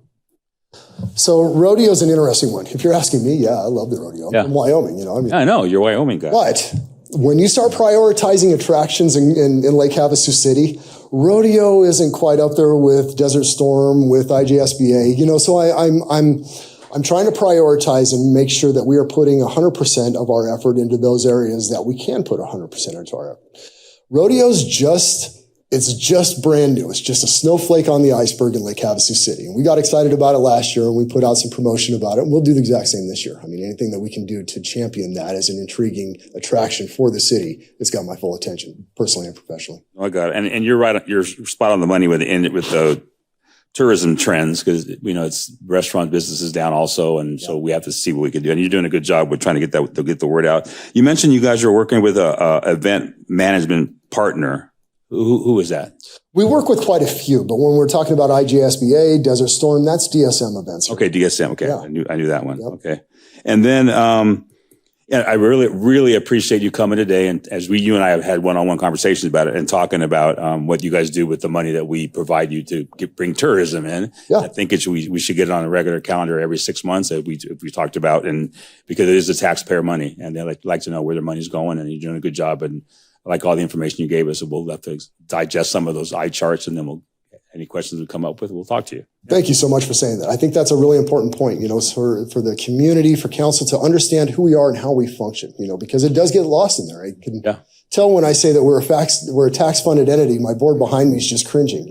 So rodeo is an interesting one. If you're asking me, yeah, I love the rodeo. I'm from Wyoming, I know, you're a Wyoming guy. But when you start prioritizing attractions in Lake Havasu City, rodeo isn't quite up there with Desert Storm, with IJSBA, so I'm trying to prioritize and make sure that we are putting 100% of our effort into those areas that we can put 100% into our effort. Rodeo's it's just brand new. It's just a snowflake on the iceberg in Lake Havasu City. And we got excited about it last year and we put out some promotion about it. And we'll do the exact same this year. I mean, anything that we can do to champion that as an intriguing attraction for the city, it's got my full attention, personally and professionally. Oh, I got it. And you're right. You're spot on the money with the tourism trends, because, it's restaurant business is down also. And so we have to see what we can do. And you're doing a good job with trying to get the word out. You mentioned you guys are working with a event management partner. Who is that? We work with quite a few, but when we're talking about IJSBA, Desert Storm, that's DSM events. Okay, DSM. Okay, yeah. I knew that one. Yep. Okay, and then I really appreciate you coming today, and as you and I have had one-on-one conversations about it and talking about what you guys do with the money that we provide you to bring tourism in. Yeah. I think we should get it on a regular calendar every 6 months, as we talked about, and because it is the taxpayer money, and they like to know where their money's going, and you're doing a good job. And I like all the information you gave us, and we'll have to digest some of those eye charts, and then any questions we come up with, we'll talk to you. Thank you so much for saying that. I think that's a really important point, for the community, for council to understand who we are and how we function, because it does get lost in there. I can tell when I say that we're a tax funded entity, my board behind me is just cringing,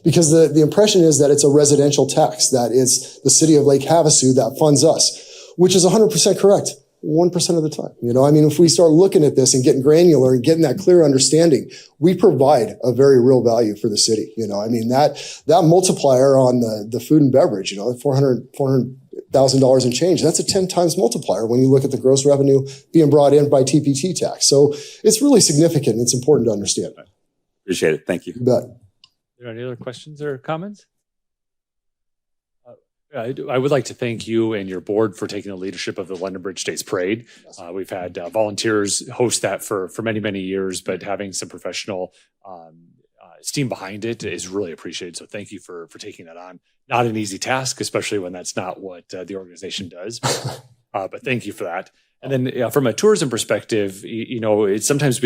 because the impression is that it's a residential tax, that it's the city of Lake Havasu that funds us, which is 100% correct. 1% of the time. If we start looking at this and getting granular and getting that clear understanding, we provide a very real value for the city. That multiplier on the food and beverage, $400,000 and change, that's a 10 times multiplier when you look at the gross revenue being brought in by TPT tax. So it's really significant. It's important to understand. Appreciate it. Thank you. You bet. Are there any other questions or comments? I would like to thank you and your board for taking the leadership of the London Bridge States Parade. We've had volunteers host that for many, many years, but having some professional steam behind it is really appreciated. So thank you for taking that on. Not an easy task, especially when that's not what the organization does. But thank you for that. And then from a tourism perspective, it's sometimes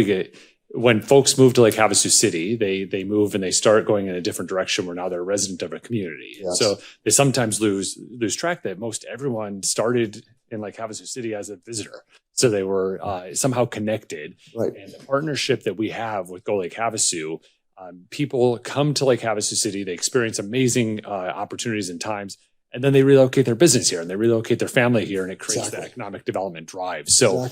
when folks move to Lake Havasu City, they move and they start going in a different direction where now they're a resident of a community. Yes. So they sometimes lose track that most everyone started in Lake Havasu City as a visitor. So they were somehow connected. Right. And the partnership that we have with Go Lake Havasu, people come to Lake Havasu City, they experience amazing opportunities and times, and then they relocate their business here and they relocate their family here, and it creates that economic development drive. So,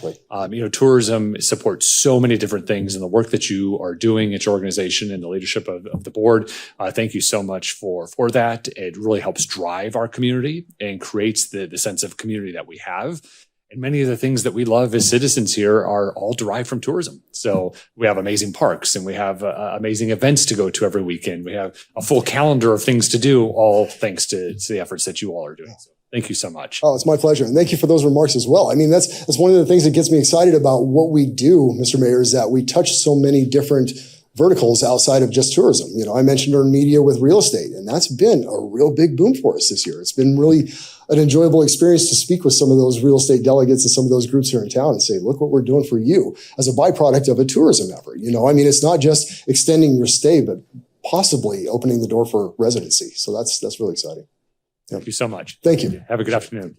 tourism supports so many different things, and the work that you are doing at your organization and the leadership of the board, thank you so much for that. It really helps drive our community and creates the sense of community that we have. And many of the things that we love as citizens here are all derived from tourism. So we have amazing parks and we have amazing events to go to every weekend. We have a full calendar of things to do, all thanks to the efforts that you all are doing. So thank you so much. Oh, it's my pleasure. And thank you for those remarks as well. I mean, that's one of the things that gets me excited about what we do, Mr. Mayor, is that we touch so many different verticals outside of just tourism. You know, I mentioned earned media with real estate, and that's been a real big boom for us this year. It's been really an enjoyable experience to speak with some of those real estate delegates and some of those groups here in town and say, look what we're doing for you as a byproduct of a tourism effort. You know, I mean, it's not just extending your stay, but possibly opening the door for residency. So that's really exciting. Thank you so much. Thank you. Have a good afternoon.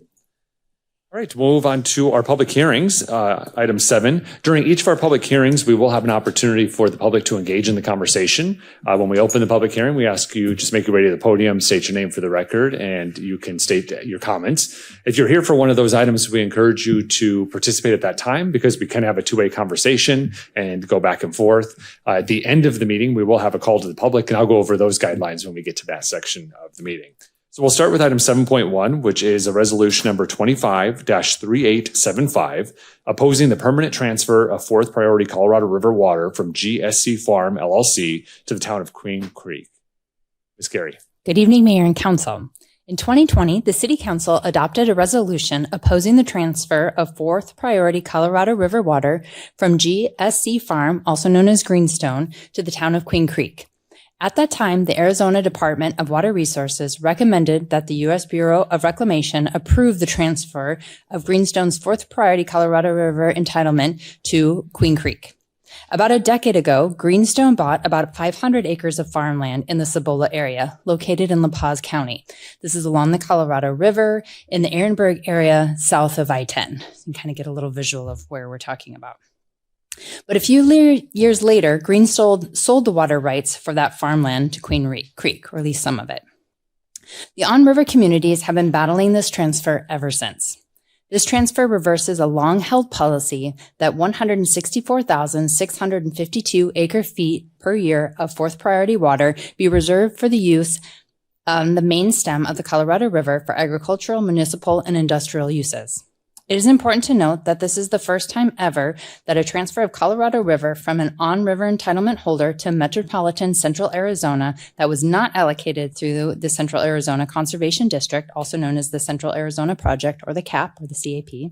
All right, we'll move on to our public hearings. Item 7. During each of our public hearings, we will have an opportunity for the public to engage in the conversation. When we open the public hearing, we ask you just make your way to the podium, state your name for the record, and you can state your comments. If you're here for one of those items, we encourage you to participate at that time because we can have a two-way conversation and go back and forth. At the end of the meeting, we will have a call to the public, and I'll go over those guidelines when we get to that section of the meeting. So we'll start with item 7.1, which is a resolution number 25-3875, opposing the permanent transfer of fourth priority Colorado River water from GSC Farm LLC to the town of Queen Creek. Ms. Gary. Good evening, Mayor and Council. In 2020, the City Council adopted a resolution opposing the transfer of fourth priority Colorado River water from GSC Farm, also known as Greenstone, to the town of Queen Creek. At that time, the Arizona Department of Water Resources recommended that the U.S. Bureau of Reclamation approve the transfer of Greenstone's fourth priority Colorado River entitlement to Queen Creek. About a decade ago, Greenstone bought about 500 acres of farmland in the Cibola area, located in La Paz County. This is along the Colorado River in the Ehrenberg area south of I-10. You can kind of get a little visual of where we're talking about. But a few years later, Greenstone sold the water rights for that farmland to Queen Creek, or at least some of it. The on-river communities have been battling this transfer ever since. This transfer reverses a long-held policy that 164,652 acre-feet per year of fourth priority water be reserved for the use on the main stem of the Colorado River for agricultural, municipal, and industrial uses. It is important to note that this is the first time ever that a transfer of Colorado River from an on-river entitlement holder to Metropolitan Central Arizona that was not allocated through the Central Arizona Conservation District, also known as the Central Arizona Project or the CAP or the CAP.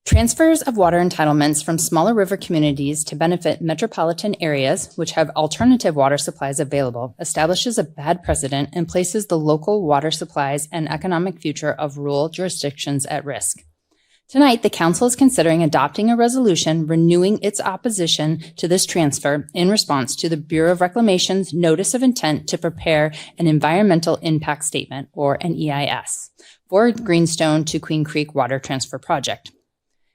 Transfers of water entitlements from smaller river communities to benefit metropolitan areas, which have alternative water supplies available, establishes a bad precedent and places the local water supplies and economic future of rural jurisdictions at risk. Tonight, the Council is considering adopting a resolution renewing its opposition to this transfer in response to the Bureau of Reclamation's Notice of Intent to prepare an Environmental Impact Statement, or an EIS, for Greenstone to Queen Creek Water Transfer Project.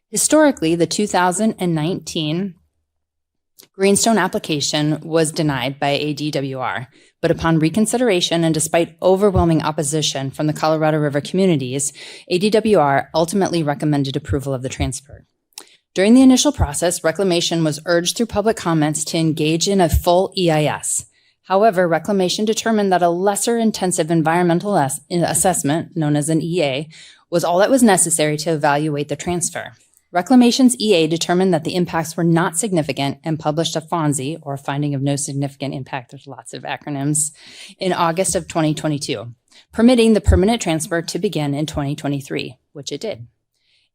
Historically, the 2019 Greenstone application was denied by ADWR, but upon reconsideration and despite overwhelming opposition from the Colorado River communities, ADWR ultimately recommended approval of the transfer. During the initial process, Reclamation was urged through public comments to engage in a full EIS. However, Reclamation determined that a lesser intensive environmental assessment, known as an EA, was all that was necessary to evaluate the transfer. Reclamation's EA determined that the impacts were not significant and published a FONSI, or Finding of No Significant Impact, there's lots of acronyms, in August of 2022, permitting the permanent transfer to begin in 2023, which it did.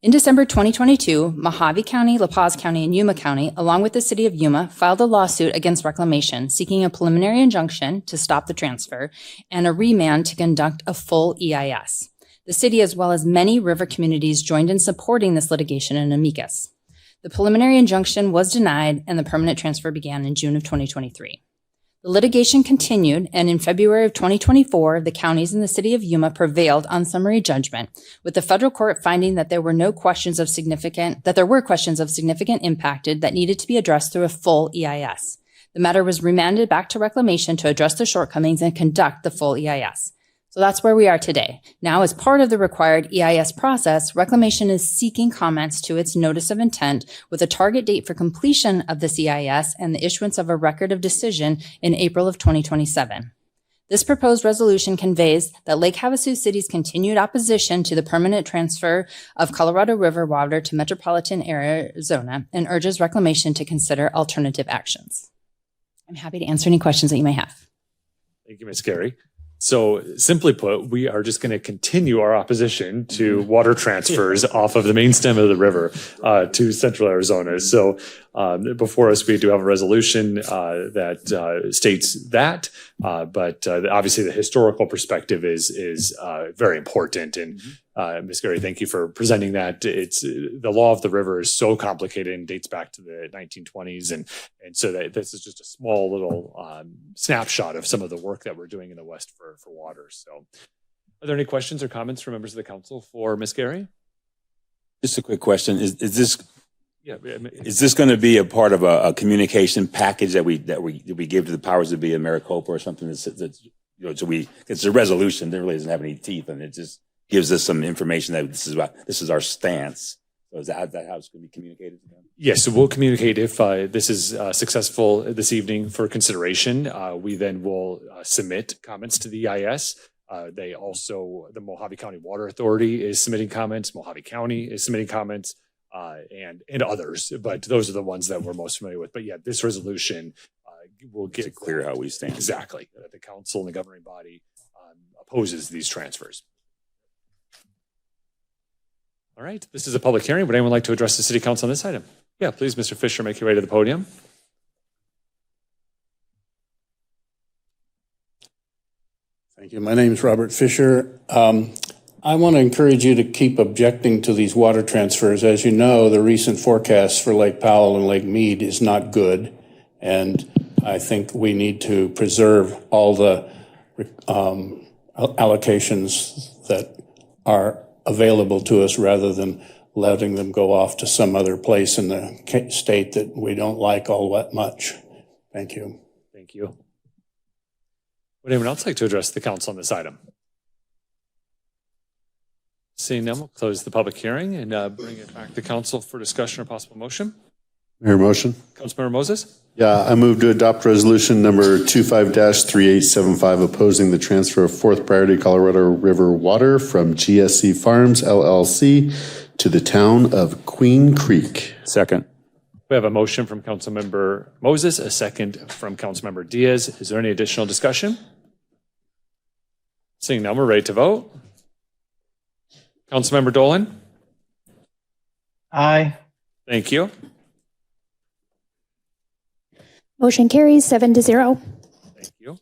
In December 2022, Mojave County, La Paz County, and Yuma County, along with the city of Yuma, filed a lawsuit against Reclamation, seeking a preliminary injunction to stop the transfer and a remand to conduct a full EIS. The city, as well as many river communities, joined in supporting this litigation in amicus. The preliminary injunction was denied, and the permanent transfer began in June of 2023. The litigation continued, and in February of 2024, the counties and the city of Yuma prevailed on summary judgment, with the federal court finding that there were questions of significant impacted that needed to be addressed through a full EIS. The matter was remanded back to Reclamation to address the shortcomings and conduct the full EIS. So that's where we are today. Now, as part of the required EIS process, Reclamation is seeking comments to its Notice of Intent with a target date for completion of this EIS and the issuance of a record of decision in April of 2027. This proposed resolution conveys that Lake Havasu City's continued opposition to the permanent transfer of Colorado River water to metropolitan Arizona and urges reclamation to consider alternative actions. I'm happy to answer any questions that you may have. Thank you, Ms. Gary. So simply put, we are just going to continue our opposition to water transfers off of the main stem of the river to central Arizona. So before us, we do have a resolution that states that, but obviously the historical perspective is very important. And Ms. Gary, thank you for presenting that. It's the law of the river is so complicated and dates back to the 1920s, and so that this is just a small little snapshot of some of the work that we're doing in the West for water. So, are there any questions or comments from members of the council for Ms. Gary? Just a quick question: Is this going to be a part of a communication package that we give to the powers that be in Maricopa or something? That's so it's a resolution that really doesn't have any teeth, and it just gives us some information that this is our stance. So is that how it's going to be communicated to them? Yes, so we'll communicate if this is successful this evening for consideration. We then will submit comments to the EIS. The Mojave County Water Authority is submitting comments. Mojave County is submitting comments, and others. But those are the ones that we're most familiar with. But yeah, this resolution will get clear how we stand. Exactly. The council and the governing body opposes these transfers. All right, this is a public hearing. Would anyone like to address the city council on this item? Yeah, please, Mr. Fisher, make your way to the podium. Thank you. My name is Robert Fisher. I want to encourage you to keep objecting to these water transfers. As you know, the recent forecast for Lake Powell and Lake Mead is not good, and I think we need to preserve all the allocations that are available to us rather than letting them go off to some other place in the state that we don't like all that much. Thank you. Thank you. Would anyone else like to address the council on this item? Seeing none, we'll close the public hearing and bring it back to council for discussion or possible motion. Mayor, motion. Councilmember Moses? Yeah, I move to adopt resolution number 25-3875 opposing the transfer of fourth priority Colorado River water from GSC Farms LLC to the town of Queen Creek. Second. We have a motion from Councilmember Moses, a second from Councilmember Diaz. Is there any additional discussion? Seeing none, we're ready to vote. Councilmember Dolan? Aye. Thank you. Motion carries 7-0. Thank you.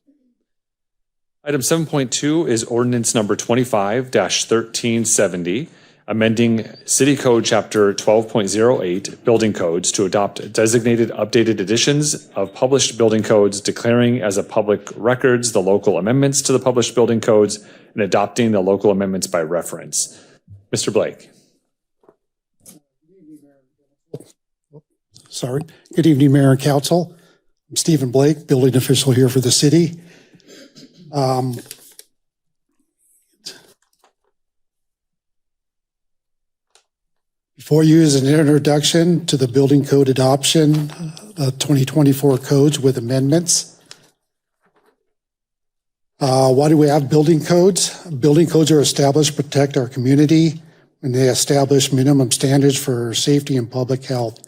Item 7.2 is ordinance number 25-1370, amending City Code Chapter 12.08, Building Codes, to adopt designated updated editions of published building codes, declaring as a public records the local amendments to the published building codes, and adopting the local amendments by reference. Mr. Blake. Sorry. Good evening, Mayor and Council. I'm Stephen Blake, building official here for the city. Before you is an introduction to the building code adoption, 2024 codes with amendments. Why do we have building codes? Building codes are established to protect our community, and they establish minimum standards for safety and public health.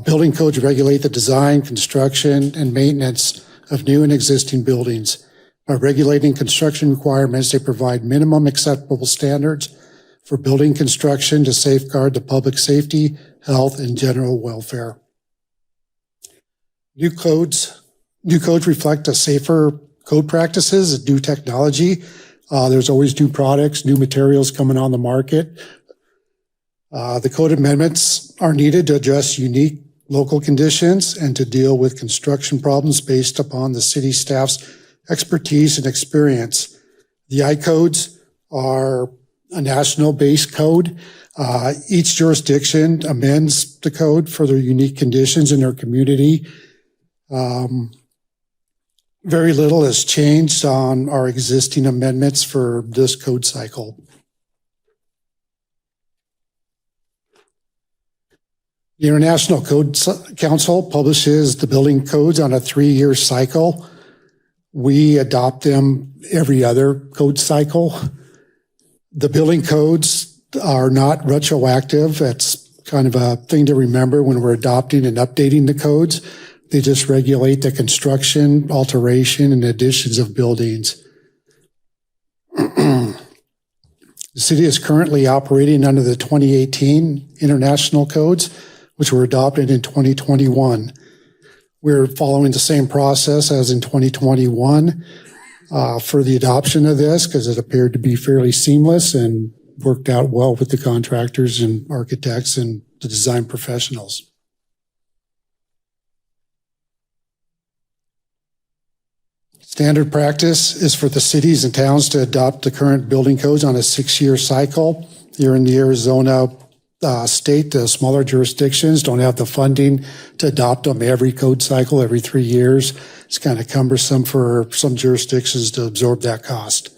Building codes regulate the design, construction, and maintenance of new and existing buildings. By regulating construction requirements, they provide minimum acceptable standards for building construction to safeguard the public safety, health, and general welfare. New codes reflect a safer code practices, new technology. There's always new products, new materials coming on the market. The code amendments are needed to address unique local conditions and to deal with construction problems based upon the city staff's expertise and experience. The I-codes are a national-based code. Each jurisdiction amends the code for their unique conditions in their community. Very little has changed on our existing amendments for this code cycle. The International Code Council publishes the building codes on a 3-year cycle. We adopt them every other code cycle. The building codes are not retroactive. That's kind of a thing to remember when we're adopting and updating the codes. They just regulate the construction, alteration, and additions of buildings. The city is currently operating under the 2018 international codes, which were adopted in 2021. We're following the same process as in 2021 for the adoption of this because it appeared to be fairly seamless and worked out well with the contractors and architects and the design professionals. Standard practice is for the cities and towns to adopt the current building codes on a 6-year cycle. Here in the Arizona state, the smaller jurisdictions don't have the funding to adopt them every code cycle every 3 years. It's kind of cumbersome for some jurisdictions to absorb that cost.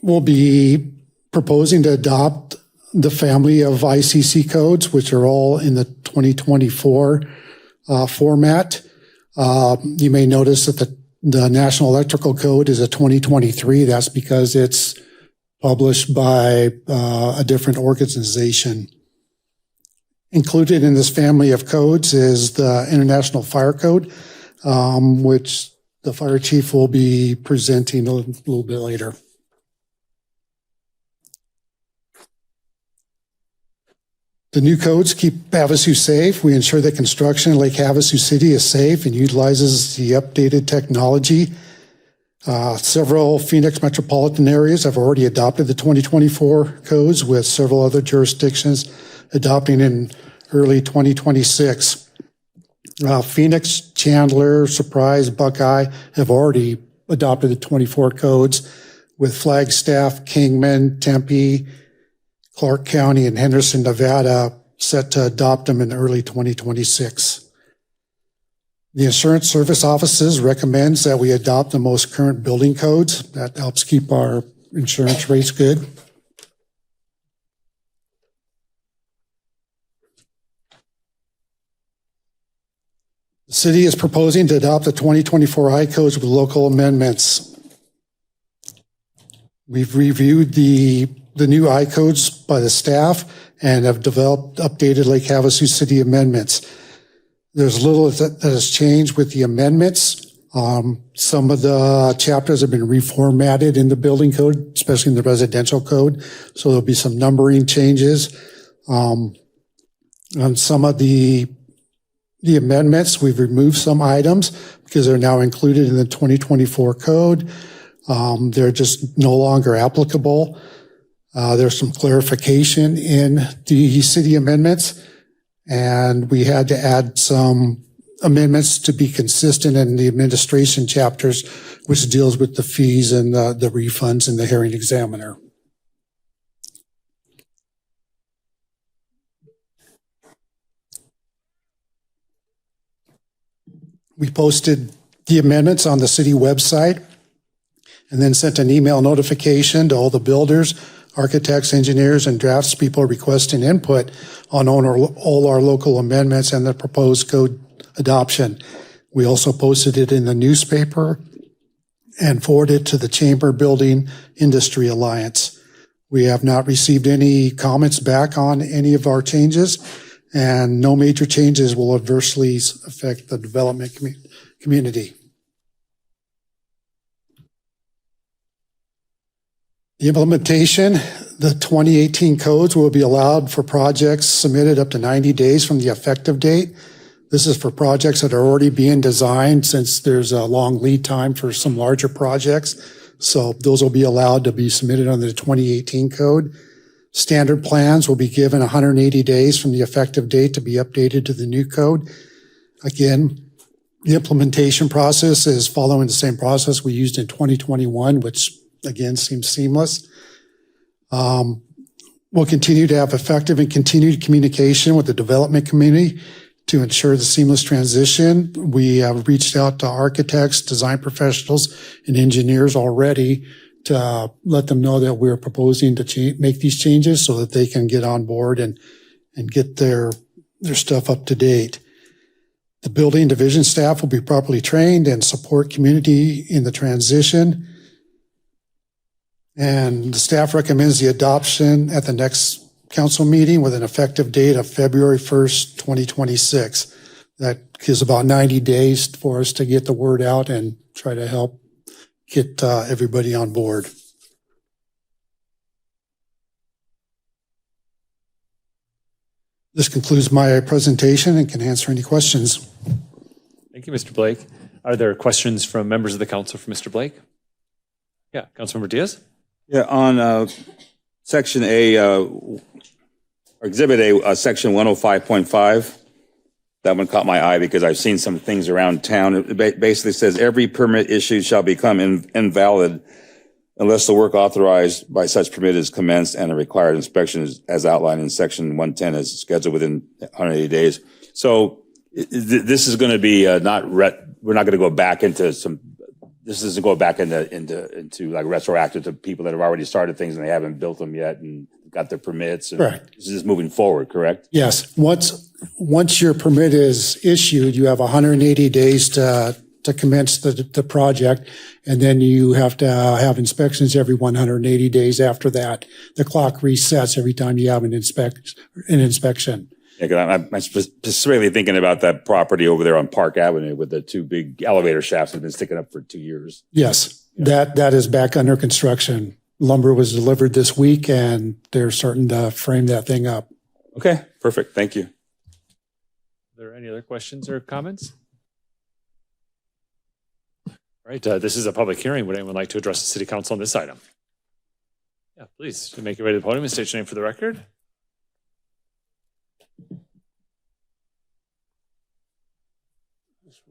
We'll be proposing to adopt the family of ICC codes, which are all in the 2024 format. You may notice that the National Electrical Code is a 2023. That's because it's published by a different organization. Included in this family of codes is the International Fire Code, which the fire chief will be presenting a little bit later. The new codes keep Havasu safe. We ensure that construction in Lake Havasu City is safe and utilizes the updated technology. Several Phoenix metropolitan areas have already adopted the 2024 codes, with several other jurisdictions adopting in early 2026. Phoenix, Chandler, Surprise, Buckeye have already adopted the 24 codes, with Flagstaff, Kingman, Tempe, Clark County, and Henderson, Nevada set to adopt them in early 2026. The Insurance Service Offices recommends that we adopt the most current building codes. That helps keep our insurance rates good. The city is proposing to adopt the 2024 I-codes with local amendments. We've reviewed the new I-codes by the staff and have developed updated Lake Havasu City amendments. There's little that has changed with the amendments. Some of the chapters have been reformatted in the building code, especially in the residential code. So there'll be some numbering changes. On some of the amendments, we've removed some items because they're now included in the 2024 code. They're just no longer applicable. There's some clarification in the city amendments, and we had to add some amendments to be consistent in the administration chapters, which deals with the fees and the refunds and the hearing examiner. We posted the amendments on the city website and then sent an email notification to all the builders, architects, engineers, and draftspeople requesting input on all our local amendments and the proposed code adoption. We also posted it in the newspaper and forwarded it to the Chamber Building Industry Alliance. We have not received any comments back on any of our changes, and no major changes will adversely affect the development community. The implementation, the 2018 codes will be allowed for projects submitted up to 90 days from the effective date. This is for projects that are already being designed, since there's a long lead time for some larger projects. So those will be allowed to be submitted under the 2018 code. Standard plans will be given 180 days from the effective date to be updated to the new code. Again, the implementation process is following the same process we used in 2021, which again seems seamless. We'll continue to have effective and continued communication with the development community to ensure the seamless transition. We have reached out to architects, design professionals, and engineers already to let them know that we're proposing to make these changes so that they can get on board and get their stuff up to date. The building division staff will be properly trained and support community in the transition. And the staff recommends the adoption at the next council meeting with an effective date of February 1st, 2026. That gives about 90 days for us to get the word out and try to help get everybody on board. This concludes my presentation and can answer any questions. Thank you, Mr. Blake. Are there questions from members of the council for Mr. Blake? Yeah, Councilmember Diaz? Yeah, on Section A, or Exhibit A, Section 105.5, that one caught my eye because I've seen some things around town. It basically says every permit issued shall become invalid unless the work authorized by such permit is commenced and a required inspection is, as outlined in Section 110, is scheduled within 180 days. So this is going to be we're not going to go back into some. This isn't going back into like retroactive to people that have already started things and they haven't built them yet and got their permits. And correct. This is moving forward, correct? Yes. Once your permit is issued, you have 180 days to commence the project, and then you have to have inspections every 180 days after that. The clock resets every time you have an inspection. Yeah, 'cause I'm specifically thinking about that property over there on Park Avenue with the two big elevator shafts that have been sticking up for 2 years. Yes, that is back under construction. Lumber was delivered this week, and they're starting to frame that thing up. Okay, perfect. Thank you. Are there any other questions or comments? All right, this is a public hearing. Would anyone like to address the city council on this item? Yeah, please make your way to the podium and state your name for the record.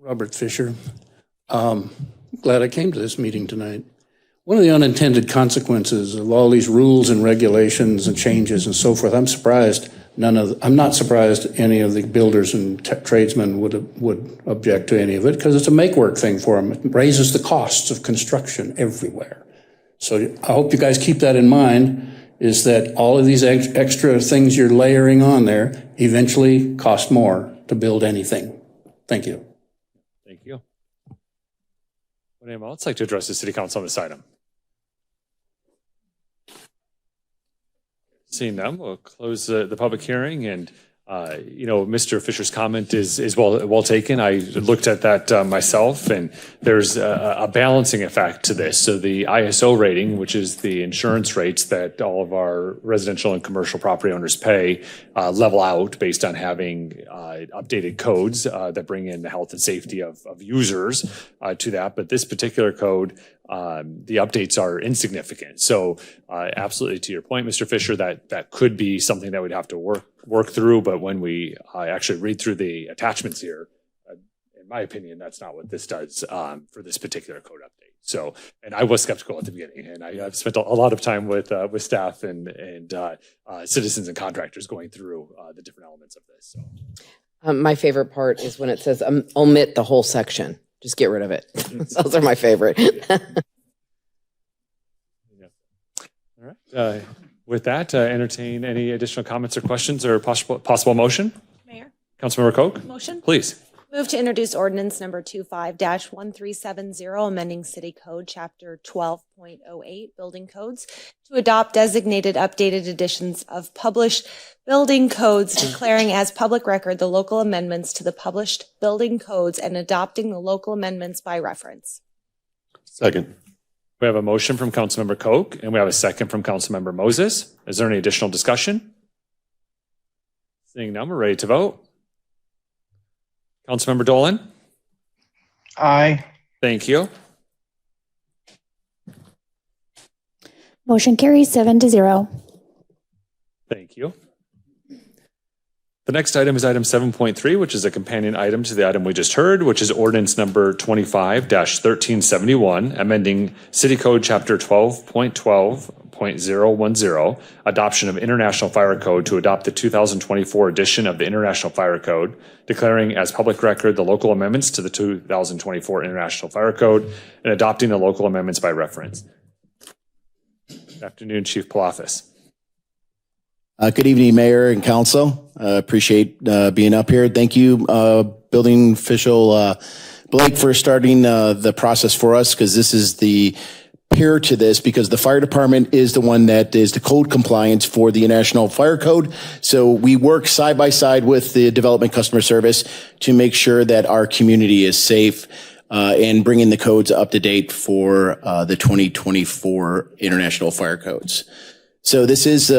Robert Fisher. Glad I came to this meeting tonight. One of the unintended consequences of all these rules and regulations and changes and so forth, I'm not surprised any of the builders and tradesmen would object to any of it because it's a make-work thing for them. It raises the costs of construction everywhere. So I hope you guys keep that in mind, is that all of these extra things you're layering on there eventually cost more to build anything. Thank you. Thank you. Would anyone else like to address the city council on this item? Seeing none, we'll close the public hearing. And Mr. Fisher's comment is well taken. I looked at that myself, and there's a balancing effect to this. So the ISO rating, which is the insurance rates that all of our residential and commercial property owners pay, level out based on having updated codes that bring in the health and safety of users to that. But this particular code, the updates are insignificant. So absolutely to your point, Mr. Fisher, that could be something that we'd have to work through. But when we actually read through the attachments here, in my opinion, that's not what this does for this particular code update. So, and I was skeptical at the beginning, and I've spent a lot of time with staff and citizens and contractors going through the different elements of this. So. My favorite part is when it says omit the whole section. Just get rid of it. Those are my favorite. All right. With that, entertain any additional comments or questions or possible motion? Mayor. Councilmember Koch? Motion. Please. Move to introduce ordinance number 25-1370, amending City Code Chapter 12.08, Building Codes, to adopt designated updated editions of published building codes, declaring as public record the local amendments to the published building codes and adopting the local amendments by reference. Second. We have a motion from Councilmember Koch, and we have a second from Councilmember Moses. Is there any additional discussion? Seeing none, we're ready to vote. Councilmember Dolan? Aye. Thank you. Motion carries 7-0. Thank you. The next item is item 7.3, which is a companion item to the item we just heard, which is ordinance number 25-1371, amending City Code Chapter 12.12.010, adoption of International Fire Code to adopt the 2024 edition of the International Fire Code, declaring as public record the local amendments to the 2024 International Fire Code, and adopting the local amendments by reference. Good afternoon, Chief Palathis. Good evening, Mayor and Council. Appreciate being up here. Thank you, building official Blake for starting the process for us, because this is the pair to this, because the fire department is the one that is the code compliance for the International Fire Code. So we work side by side with the development customer service to make sure that our community is safe and bringing the codes up to date for the 2024 International Fire Codes. So this is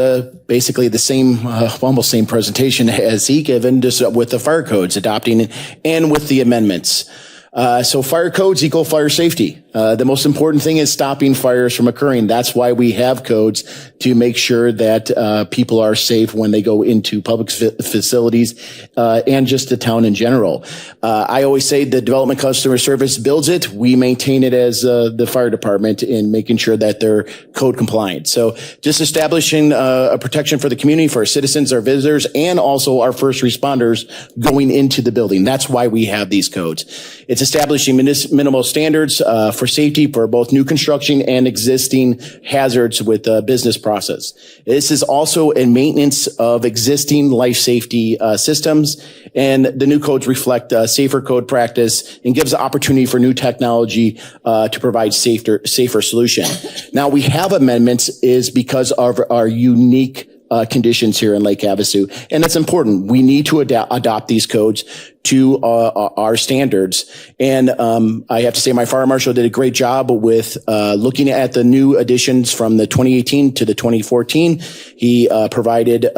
basically the same, almost same presentation as he given, just with the fire codes adopting and with the amendments. So fire codes equal fire safety. The most important thing is stopping fires from occurring. That's why we have codes, to make sure that people are safe when they go into public facilities and just the town in general. I always say the development customer service builds it. We maintain it as the fire department in making sure that they're code compliant. So just establishing a protection for the community, for our citizens, our visitors, and also our first responders going into the building. That's why we have these codes. It's establishing minimal standards for safety for both new construction and existing hazards with business process. This is also a maintenance of existing life safety systems, and the new codes reflect safer code practice and gives the opportunity for new technology to provide safer solution. Now, we have amendments is because of our unique conditions here in Lake Havasu. And that's important. We need to adopt these codes to our standards. And I have to say my fire marshal did a great job with looking at the new additions from the 2018 to the 2014. He provided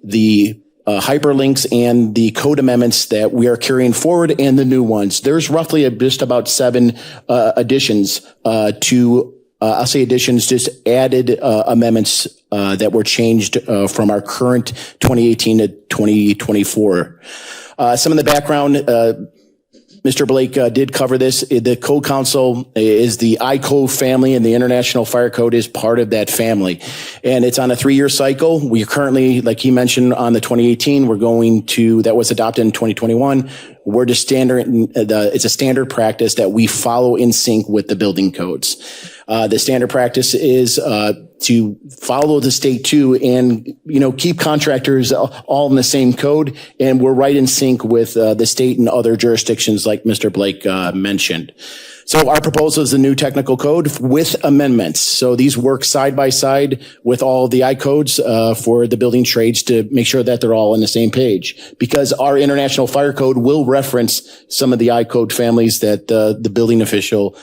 the hyperlinks and the code amendments that we are carrying forward and the new ones. There's roughly just about 7 additions I'll say additions, just added amendments that were changed from our current 2018 to 2024. Some of the background, Mr. Blake did cover this. The Code Council is the iCode family, and the International Fire Code is part of that family. And it's on a 3-year cycle. We are currently, like he mentioned, on the 2018, that was adopted in 2021. We're just it's a standard practice that we follow in sync with the building codes. The standard practice is to follow the state too, and keep contractors all in the same code, and we're right in sync with the state and other jurisdictions, like Mr. Blake mentioned. So our proposal is a new technical code with amendments. So these work side by side with all the I-codes for the building trades to make sure that they're all on the same page, because our International Fire Code will reference some of the I-code families that the building official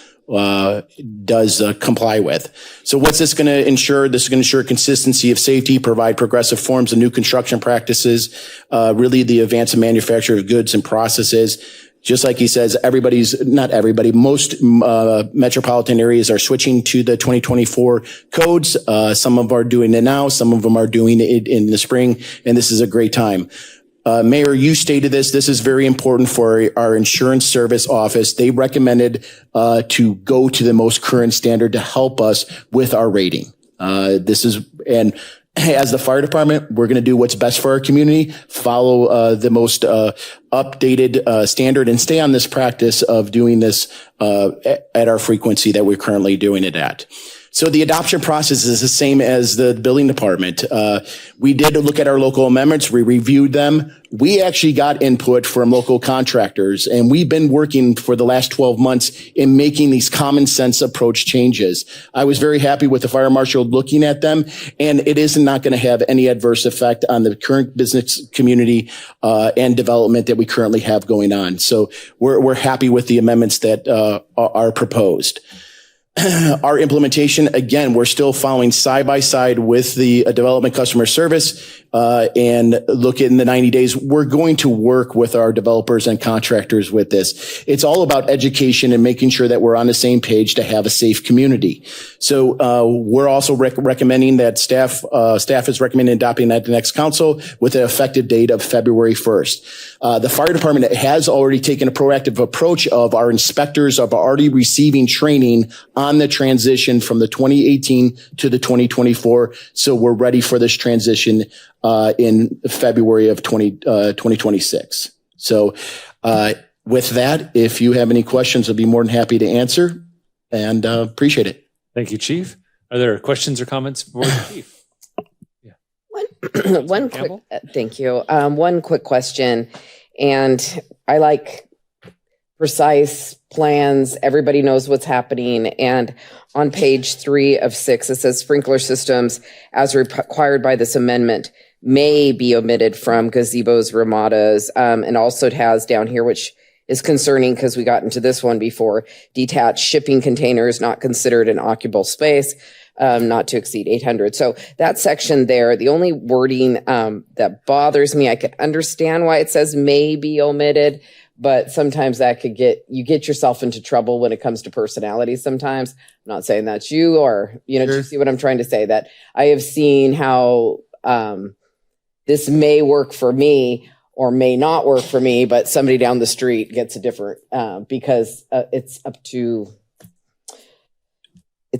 does comply with. So what's this going to ensure? This is going to ensure consistency of safety, provide progressive forms of new construction practices, really the advance in manufacture of goods and processes. Just like he says, most metropolitan areas are switching to the 2024 codes. Some of them are doing it now. Some of them are doing it in the spring, and this is a great time. Mayor, you stated this. This is very important for our insurance service office. They recommended to go to the most current standard to help us with our rating. And as the fire department, we're going to do what's best for our community, follow the most updated standard, and stay on this practice of doing this at our frequency that we're currently doing it at. So the adoption process is the same as the building department. We did look at our local amendments. We reviewed them. We actually got input from local contractors, and we've been working for the last 12 months in making these common sense approach changes. I was very happy with the fire marshal looking at them, and it is not going to have any adverse effect on the current business community and development that we currently have going on. So we're happy with the amendments that are proposed. Our implementation, again, we're still following side by side with the development customer service and look in the 90 days. We're going to work with our developers and contractors with this. It's all about education and making sure that we're on the same page to have a safe community. So we're also recommending that staff is recommending adopting that the next council with an effective date of February 1st. The fire department has already taken a proactive approach of our inspectors are already receiving training on the transition from the 2018 to the 2024. So we're ready for this transition in February of 2026. So with that, if you have any questions, I'll be more than happy to answer, and appreciate it. Thank you, Chief. Are there questions or comments for the Chief? One quick, thank you. One quick question. And I like precise plans. Everybody knows what's happening. And on page 3 of 6, it says sprinkler systems as required by this amendment may be omitted from gazebos, ramadas. And also it has down here, which is concerning because we got into this one before, detached shipping containers not considered an occupable space, not to exceed 800. So that section there, the only wording that bothers me, I can understand why it says may be omitted, but sometimes that could get yourself into trouble when it comes to personalities sometimes. I'm not saying that's you or, do you see what I'm trying to say? That I have seen how this may work for me or may not work for me, but somebody down the street gets a different, because it's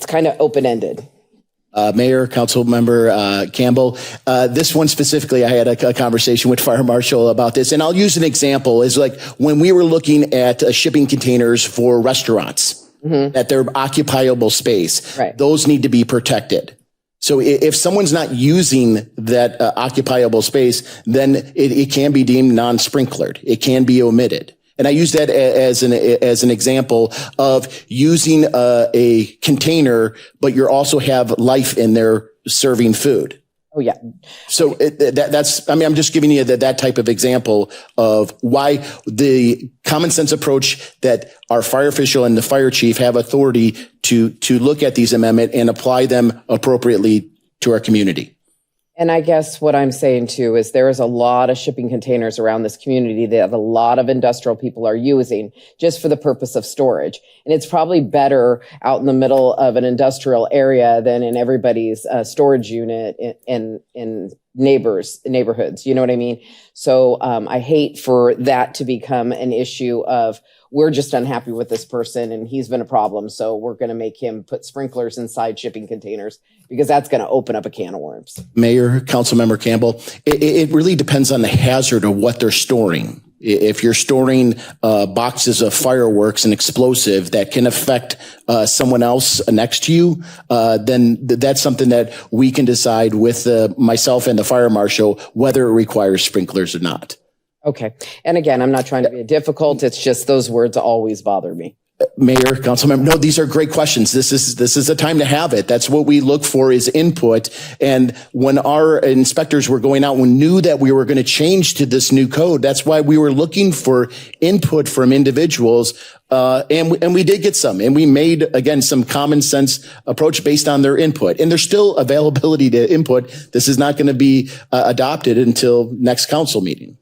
kind of open-ended. Mayor, Council Member Campbell, this one specifically, I had a conversation with Fire Marshal about this, and I'll use an example. Is like when we were looking at shipping containers for restaurants, that they're occupiable space. Right. Those need to be protected. So if someone's not using that occupiable space, then it can be deemed non-sprinklered. It can be omitted. And I use that as an example of using a container, but you also have life in there serving food. Oh, yeah. So I'm just giving you that type of example of why the common sense approach that our fire official and the fire chief have authority to look at these amendments and apply them appropriately to our community. And I guess what I'm saying too is there is a lot of shipping containers around this community that a lot of industrial people are using just for the purpose of storage. And it's probably better out in the middle of an industrial area than in everybody's storage unit in neighborhoods. You know what I mean? So I hate for that to become an issue of we're just unhappy with this person and he's been a problem. So we're going to make him put sprinklers inside shipping containers because that's going to open up a can of worms. Mayor, Councilmember Campbell, it really depends on the hazard of what they're storing. If you're storing boxes of fireworks and explosive that can affect someone else next to you, then that's something that we can decide with myself and the fire marshal whether it requires sprinklers or not. Okay. And again, I'm not trying to be difficult. It's just those words always bother me. Mayor, Councilmember, no, these are great questions. This is a time to have it. That's what we look for is input. And when our inspectors were going out, we knew that we were going to change to this new code. That's why we were looking for input from individuals. And we did get some, and we made, again, some common sense approach based on their input. And there's still availability to input. This is not going to be adopted until next council meeting.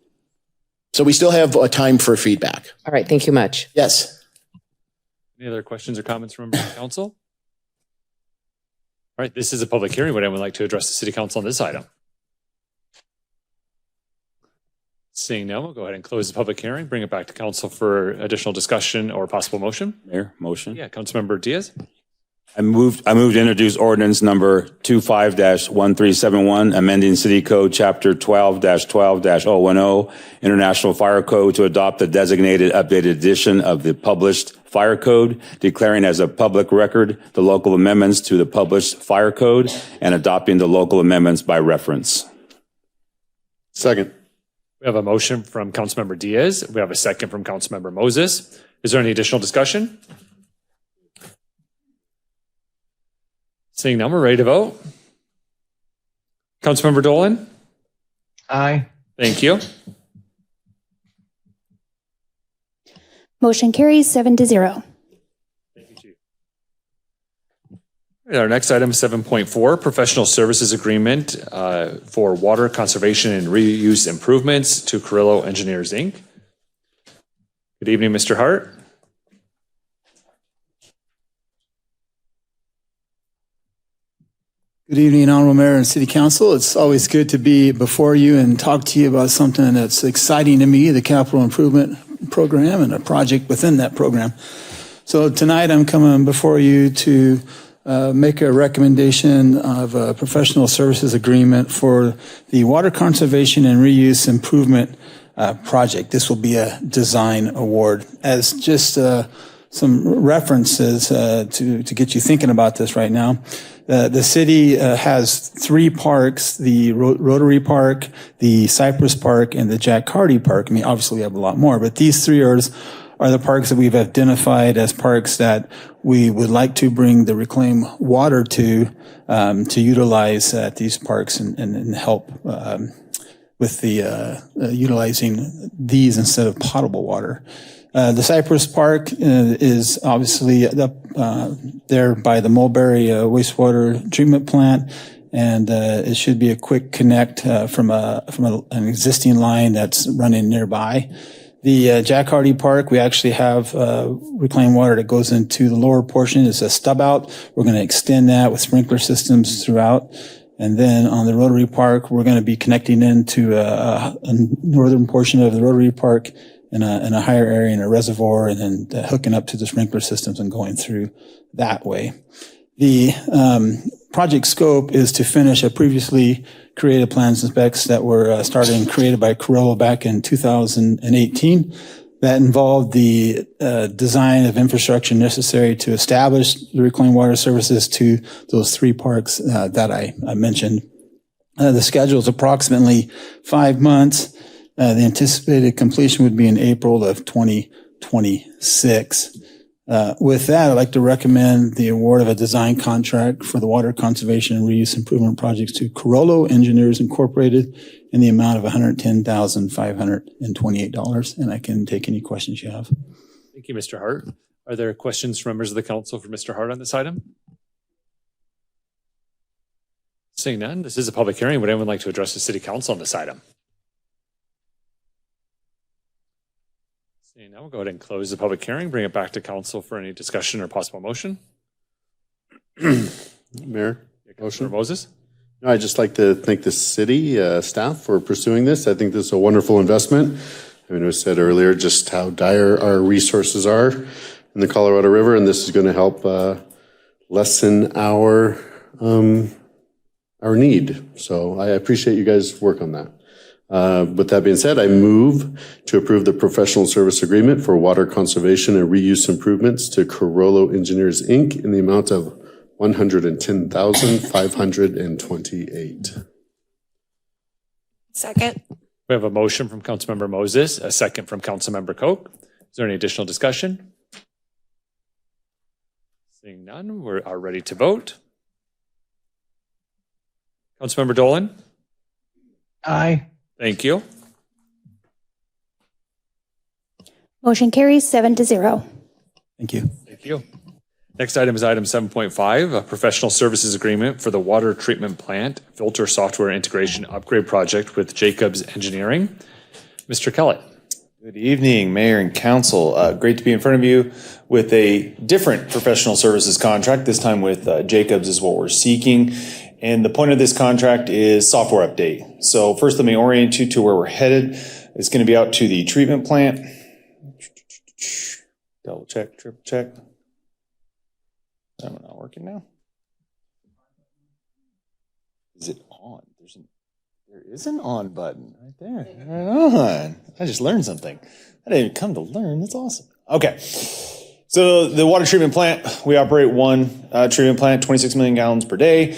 So we still have a time for feedback. All right. Thank you much. Yes. Any other questions or comments from members of council? All right, this is a public hearing. Would anyone like to address the city council on this item? Seeing none, we'll go ahead and close the public hearing, bring it back to council for additional discussion or possible motion. Mayor, motion. Yeah, Councilmember Diaz. I moved to introduce ordinance number 25-1371, amending City Code Chapter 12-12-010, International Fire Code to adopt the designated updated edition of the published Fire Code, declaring as a public record the local amendments to the published Fire Code, and adopting the local amendments by reference. Second. We have a motion from Councilmember Diaz. We have a second from Councilmember Moses. Is there any additional discussion? Seeing none, we're ready to vote. Councilmember Dolan? Aye. Thank you. Motion carries 7-0. Thank you, Chief. Our next item, 7.4, Professional Services Agreement for Water Conservation and Reuse Improvements to Carrillo Engineers, Inc. Good evening, Mr. Hart. Good evening, Honorable Mayor and City Council. It's always good to be before you and talk to you about something that's exciting to me, the capital improvement program and a project within that program. So tonight I'm coming before you to make a recommendation of a professional services agreement for the Water Conservation and Reuse Improvement project. This will be a design award. As just references to get you thinking about this right now. The city has 3 parks, the Rotary Park, the Cypress Park, and the Jack Hardy Park. I mean, obviously we have a lot more, but these 3 are the parks that we've identified as parks that we would like to bring the reclaimed water to utilize at these parks and help with the utilizing these instead of potable water. The Cypress Park is obviously there by the Mulberry wastewater treatment plant, and it should be a quick connect from an existing line that's running nearby. The Jack Hardy Park, we actually have reclaimed water that goes into the lower portion. It's a stub out. We're going to extend that with sprinkler systems throughout. And then on the Rotary Park, we're going to be connecting into a northern portion of the Rotary Park in a higher area in a reservoir, and then hooking up to the sprinkler systems and going through that way. The project scope is to finish a previously created plans and specs that were started and created by Carollo back in 2018. That involved the design of infrastructure necessary to establish the reclaimed water services to those 3 parks that I mentioned. The schedule is approximately 5 months. The anticipated completion would be in April of 2026. With that, I'd like to recommend the award of a design contract for the water conservation and reuse improvement projects to Carollo Engineers Incorporated in the amount of $110,528. And I can take any questions you have. Thank you, Mr. Hart. Are there questions from members of the council for Mr. Hart on this item? Seeing none, this is a public hearing. Would anyone like to address the city council on this item? Seeing none, we'll go ahead and close the public hearing, bring it back to council for any discussion or possible motion. Mayor, Councilor Moses. No, I'd just like to thank the city staff for pursuing this. I think this is a wonderful investment. I mean, it was said earlier just how dire our resources are in the Colorado River, and this is going to help lessen our need. So I appreciate you guys' work on that. With that being said, I move to approve the professional service agreement for water conservation and reuse improvements to Carollo Engineers, Inc. in the amount of $110,528. Second. We have a motion from Councilmember Moses, a second from Councilmember Koch. Is there any additional discussion? Seeing none, we are ready to vote. Councilmember Dolan? Aye. Thank you. Motion carries 7-0. Thank you. Thank you. Next item is item 7.5, a professional services agreement for the water treatment plant filter software integration upgrade project with Jacobs Engineering. Mr. Kellett. Good evening, Mayor and Council. Great to be in front of you with a different professional services contract. This time with Jacobs is what we're seeking. And the point of this contract is software update. So first, let me orient you to where we're headed. It's going to be out to the treatment plant. Double check, triple check. Am I not working now? Is it on? There is an on button right there. Right on. I just learned something. I didn't come to learn. That's awesome. Okay. So the water treatment plant, we operate one treatment plant, 26 million gallons per day.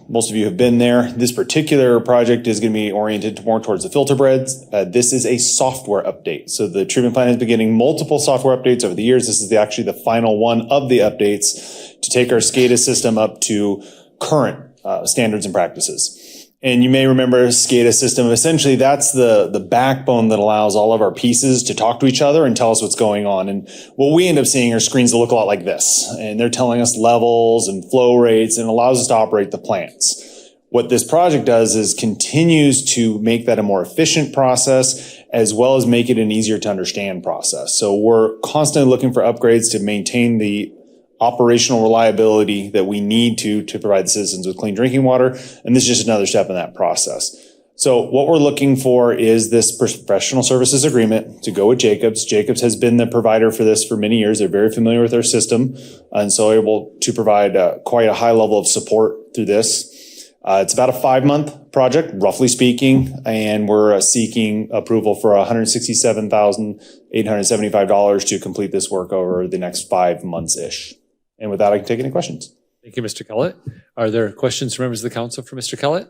Most of you have been there. This particular project is going to be oriented more towards the filter beds. This is a software update. So the treatment plant has been getting multiple software updates over the years. This is actually the final one of the updates to take our SCADA system up to current standards and practices. And you may remember SCADA system. Essentially, that's the backbone that allows all of our pieces to talk to each other and tell us what's going on. And what we end up seeing are screens that look a lot like this. And they're telling us levels and flow rates and allows us to operate the plants. What this project does is continues to make that a more efficient process, as well as make it an easier to understand process. So we're constantly looking for upgrades to maintain the operational reliability that we need to provide the citizens with clean drinking water. And this is just another step in that process. So what we're looking for is this professional services agreement to go with Jacobs. Jacobs has been the provider for this for many years. They're very familiar with our system, and so able to provide quite a high level of support through this. It's about a 5-month project, roughly speaking, and we're seeking approval for $167,875 to complete this work over the next 5 months-ish. And with that, I can take any questions. Thank you, Mr. Kellett. Are there questions from members of the council for Mr. Kellett?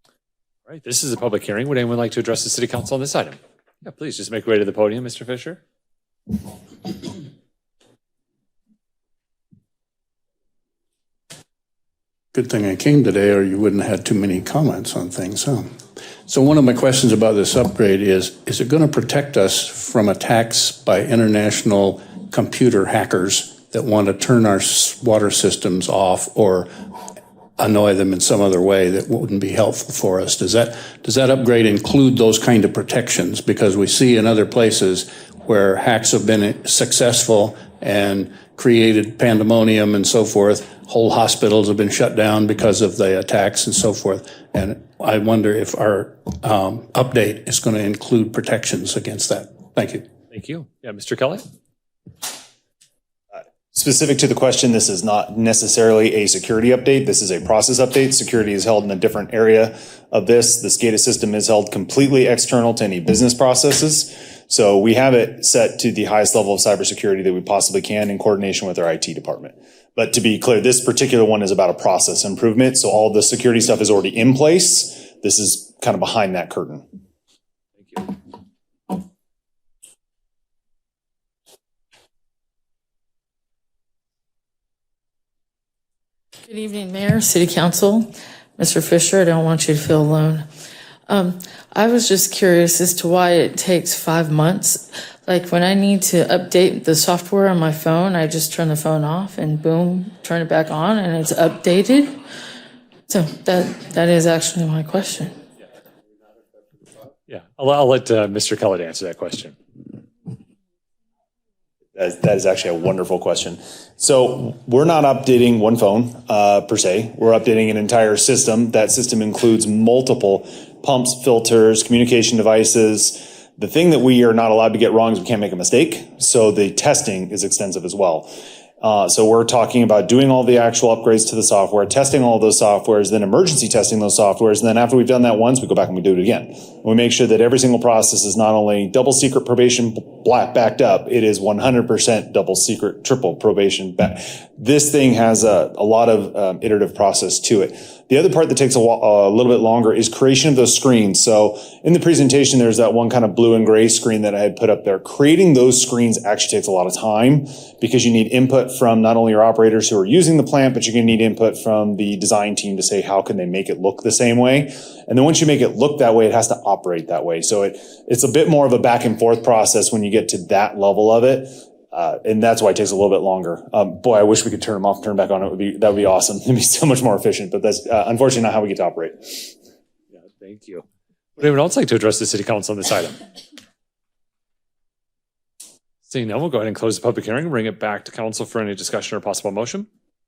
All right, this is a public hearing. Would anyone like to address the city council on this item? Yeah, please just make your way to the podium, Mr. Fisher. Good thing I came today, or you wouldn't have had too many comments on things, huh? So one of my questions about this upgrade is it going to protect us from attacks by international computer hackers that want to turn our water systems off or annoy them in some other way that wouldn't be helpful for us? Does that upgrade include those kind of protections? Because we see in other places where hacks have been successful and created pandemonium and so forth. Whole hospitals have been shut down because of the attacks and so forth. And I wonder if our update is going to include protections against that. Thank you. Thank you. Yeah, Mr. Kelly? Specific to the question, this is not necessarily a security update. This is a process update. Security is held in a different area of this. The SCADA system is held completely external to any business processes. So we have it set to the highest level of cybersecurity that we possibly can in coordination with our IT department. But to be clear, this particular one is about a process improvement. So all the security stuff is already in place. This is kind of behind that curtain. Thank you. Good evening, Mayor, City Council. Mr. Fisher, I don't want you to feel alone. I was just curious as to why it takes 5 months. Like when I need to update the software on my phone, I just turn the phone off and boom, turn it back on and it's updated. So that is actually my question. Yeah, I'll let Mr. Kellett answer that question. That is actually a wonderful question. So we're not updating one phone per se. We're updating an entire system. That system includes multiple pumps, filters, communication devices. The thing that we are not allowed to get wrong is we can't make a mistake. So the testing is extensive as well. So we're talking about doing all the actual upgrades to the software, testing all those softwares, then emergency testing those softwares. And then after we've done that once, we go back and we do it again. We make sure that every single process is not only double secret probation backed up, it is 100% double secret, triple probation back. This thing has a lot of iterative process to it. The other part that takes a little bit longer is creation of those screens. So in the presentation, there's that one kind of blue and gray screen that I had put up there. Creating those screens actually takes a lot of time because you need input from not only your operators who are using the plant, but you're going to need input from the design team to say, how can they make it look the same way? And then once you make it look that way, it has to operate that way. So it's a bit more of a back and forth process when you get to that level of it. And that's why it takes a little bit longer. Boy, I wish we could turn them off and turn them back on. That would be awesome. It'd be so much more efficient, but that's unfortunately not how we get to operate. Yeah, thank you. Would anyone else like to address the city council on this item? Seeing none, we'll go ahead and close the public hearing and bring it back to council for any discussion or possible motion.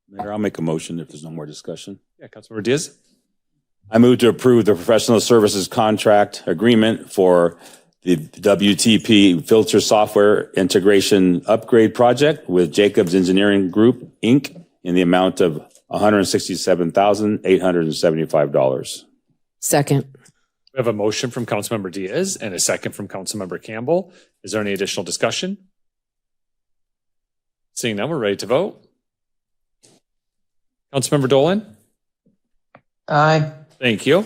Mayor, I'll make a motion if there's no more discussion. Yeah, Councilmember Diaz. I move to approve the professional services contract agreement for the WTP filter software integration upgrade project with Jacobs Engineering Group, Inc. in the amount of $167,875. Second. We have a motion from Councilmember Diaz and a second from Councilmember Campbell. Is there any additional discussion? Seeing none, we're ready to vote. Councilmember Dolan? Aye. Thank you.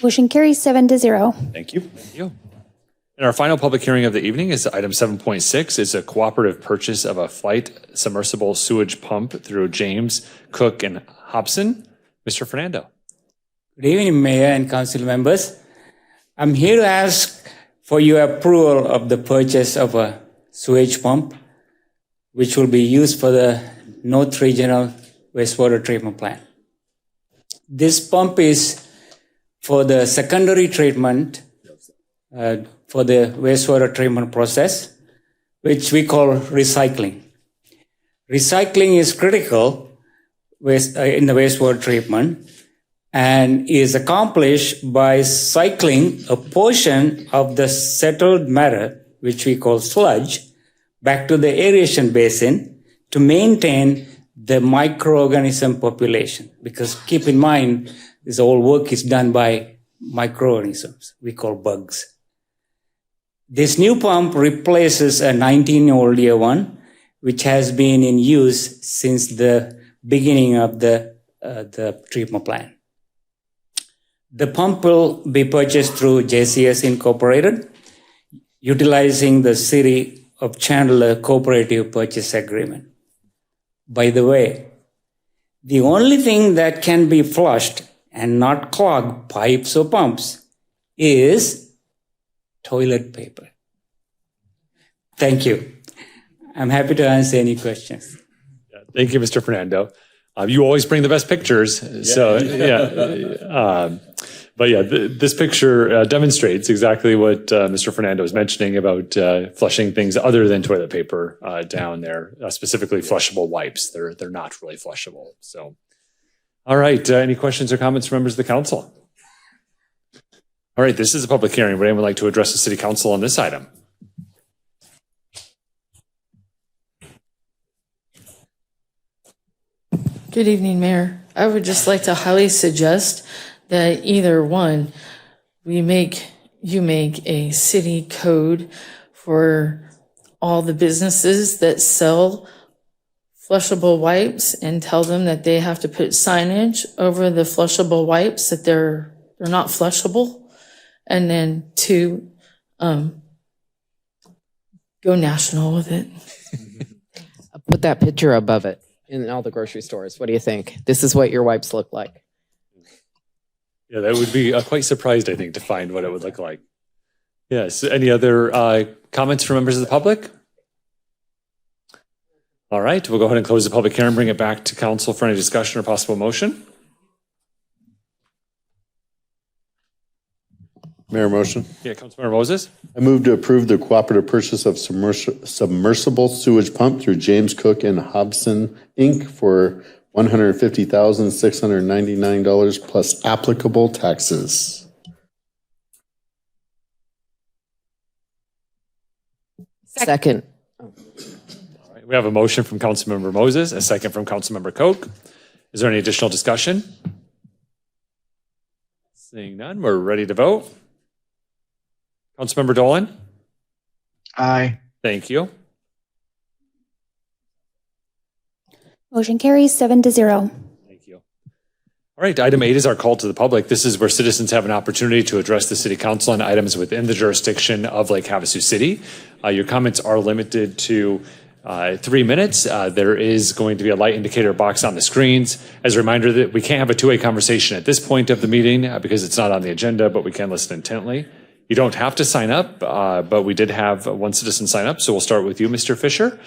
Motion carries 7-0. Thank you. Thank you. And our final public hearing of the evening is item 7.6. It's a cooperative purchase of a flight submersible sewage pump through James, Cook, and Hobson. Mr. Fernando. Good evening, Mayor and Council members. I'm here to ask for your approval of the purchase of a sewage pump, which will be used for the North Regional Wastewater Treatment Plant. This pump is for the secondary treatment for the wastewater treatment process, which we call recycling. Recycling is critical in the wastewater treatment and is accomplished by cycling a portion of the settled matter, which we call sludge, back to the aeration basin to maintain the microorganism population, because keep in mind, this whole work is done by microorganisms we call bugs. This new pump replaces a 19-year-old one, which has been in use since the beginning of the treatment plant. The pump will be purchased through JCS Incorporated, utilizing the City of Chandler Cooperative Purchase Agreement. By the way, the only thing that can be flushed and not clog pipes or pumps is toilet paper. Thank you. I'm happy to answer any questions. Thank you, Mr. Fernando. You always bring the best pictures. So, yeah. But yeah, this picture demonstrates exactly what Mr. Fernando was mentioning about flushing things other than toilet paper down there, specifically flushable wipes. They're not really flushable. So, all right. Any questions or comments from members of the council? All right. This is a public hearing. Would anyone like to address the city council on this item? Good evening, Mayor. I would just like to highly suggest that either one, you make a city code for all the businesses that sell flushable wipes and tell them that they have to put signage over the flushable wipes that they're not flushable. And then two, go national with it. Put that picture above it in all the grocery stores. What do you think? This is what your wipes look like. Yeah, that would be quite surprised, I think, to find what it would look like. Yes. Any other comments from members of the public? All right. We'll go ahead and close the public hearing, bring it back to council for any discussion or possible motion. Mayor, motion. Yeah, Councilmember Moses. I move to approve the cooperative purchase of submersible sewage pump through James Cook and Hobson, Inc. for $150,699 plus applicable taxes. Second. All right, we have a motion from Councilmember Moses, a second from Councilmember Koch. Is there any additional discussion? Seeing none, we're ready to vote. Councilmember Dolan? Aye. Thank you. Motion carries 7-0. Thank you. All right, item 8 is our call to the public. This is where citizens have an opportunity to address the city council on items within the jurisdiction of Lake Havasu City. Your comments are limited to 3 minutes. There is going to be a light indicator box on the screens. As a reminder that we can't have a two-way conversation at this point of the meeting because it's not on the agenda, but we can listen intently. You don't have to sign up, but we did have one citizen sign up, so we'll start with you, Mr. Fisher.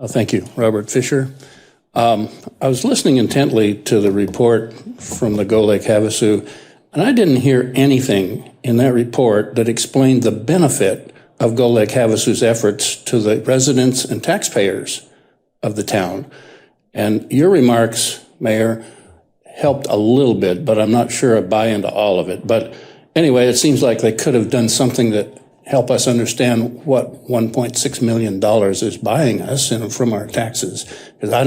Thank you, Robert Fisher. I was listening intently to the report from the Go Lake Havasu, and I didn't hear anything in that report that explained the benefit of Go Lake Havasu's efforts to the residents and taxpayers of the town. And your remarks, Mayor, helped a little bit, but I'm not sure I buy into all of it. But anyway, it seems like they could have done something that help us understand what $1.6 million is buying us from our taxes. Because I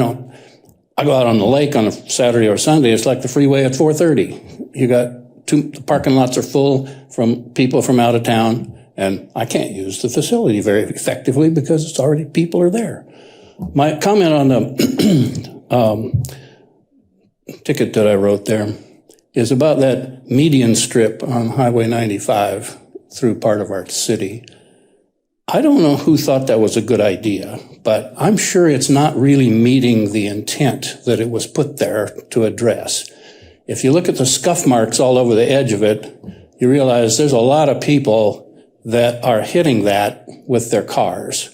go out on the lake on a Saturday or Sunday, it's like the freeway at 4:30. You got the parking lots are full from people from out of town, and I can't use the facility very effectively because it's already people are there. My comment on the ticket that I wrote there is about that median strip on Highway 95 through part of our city. I don't know who thought that was a good idea, but I'm sure it's not really meeting the intent that it was put there to address. If you look at the scuff marks all over the edge of it, you realize there's a lot of people that are hitting that with their cars.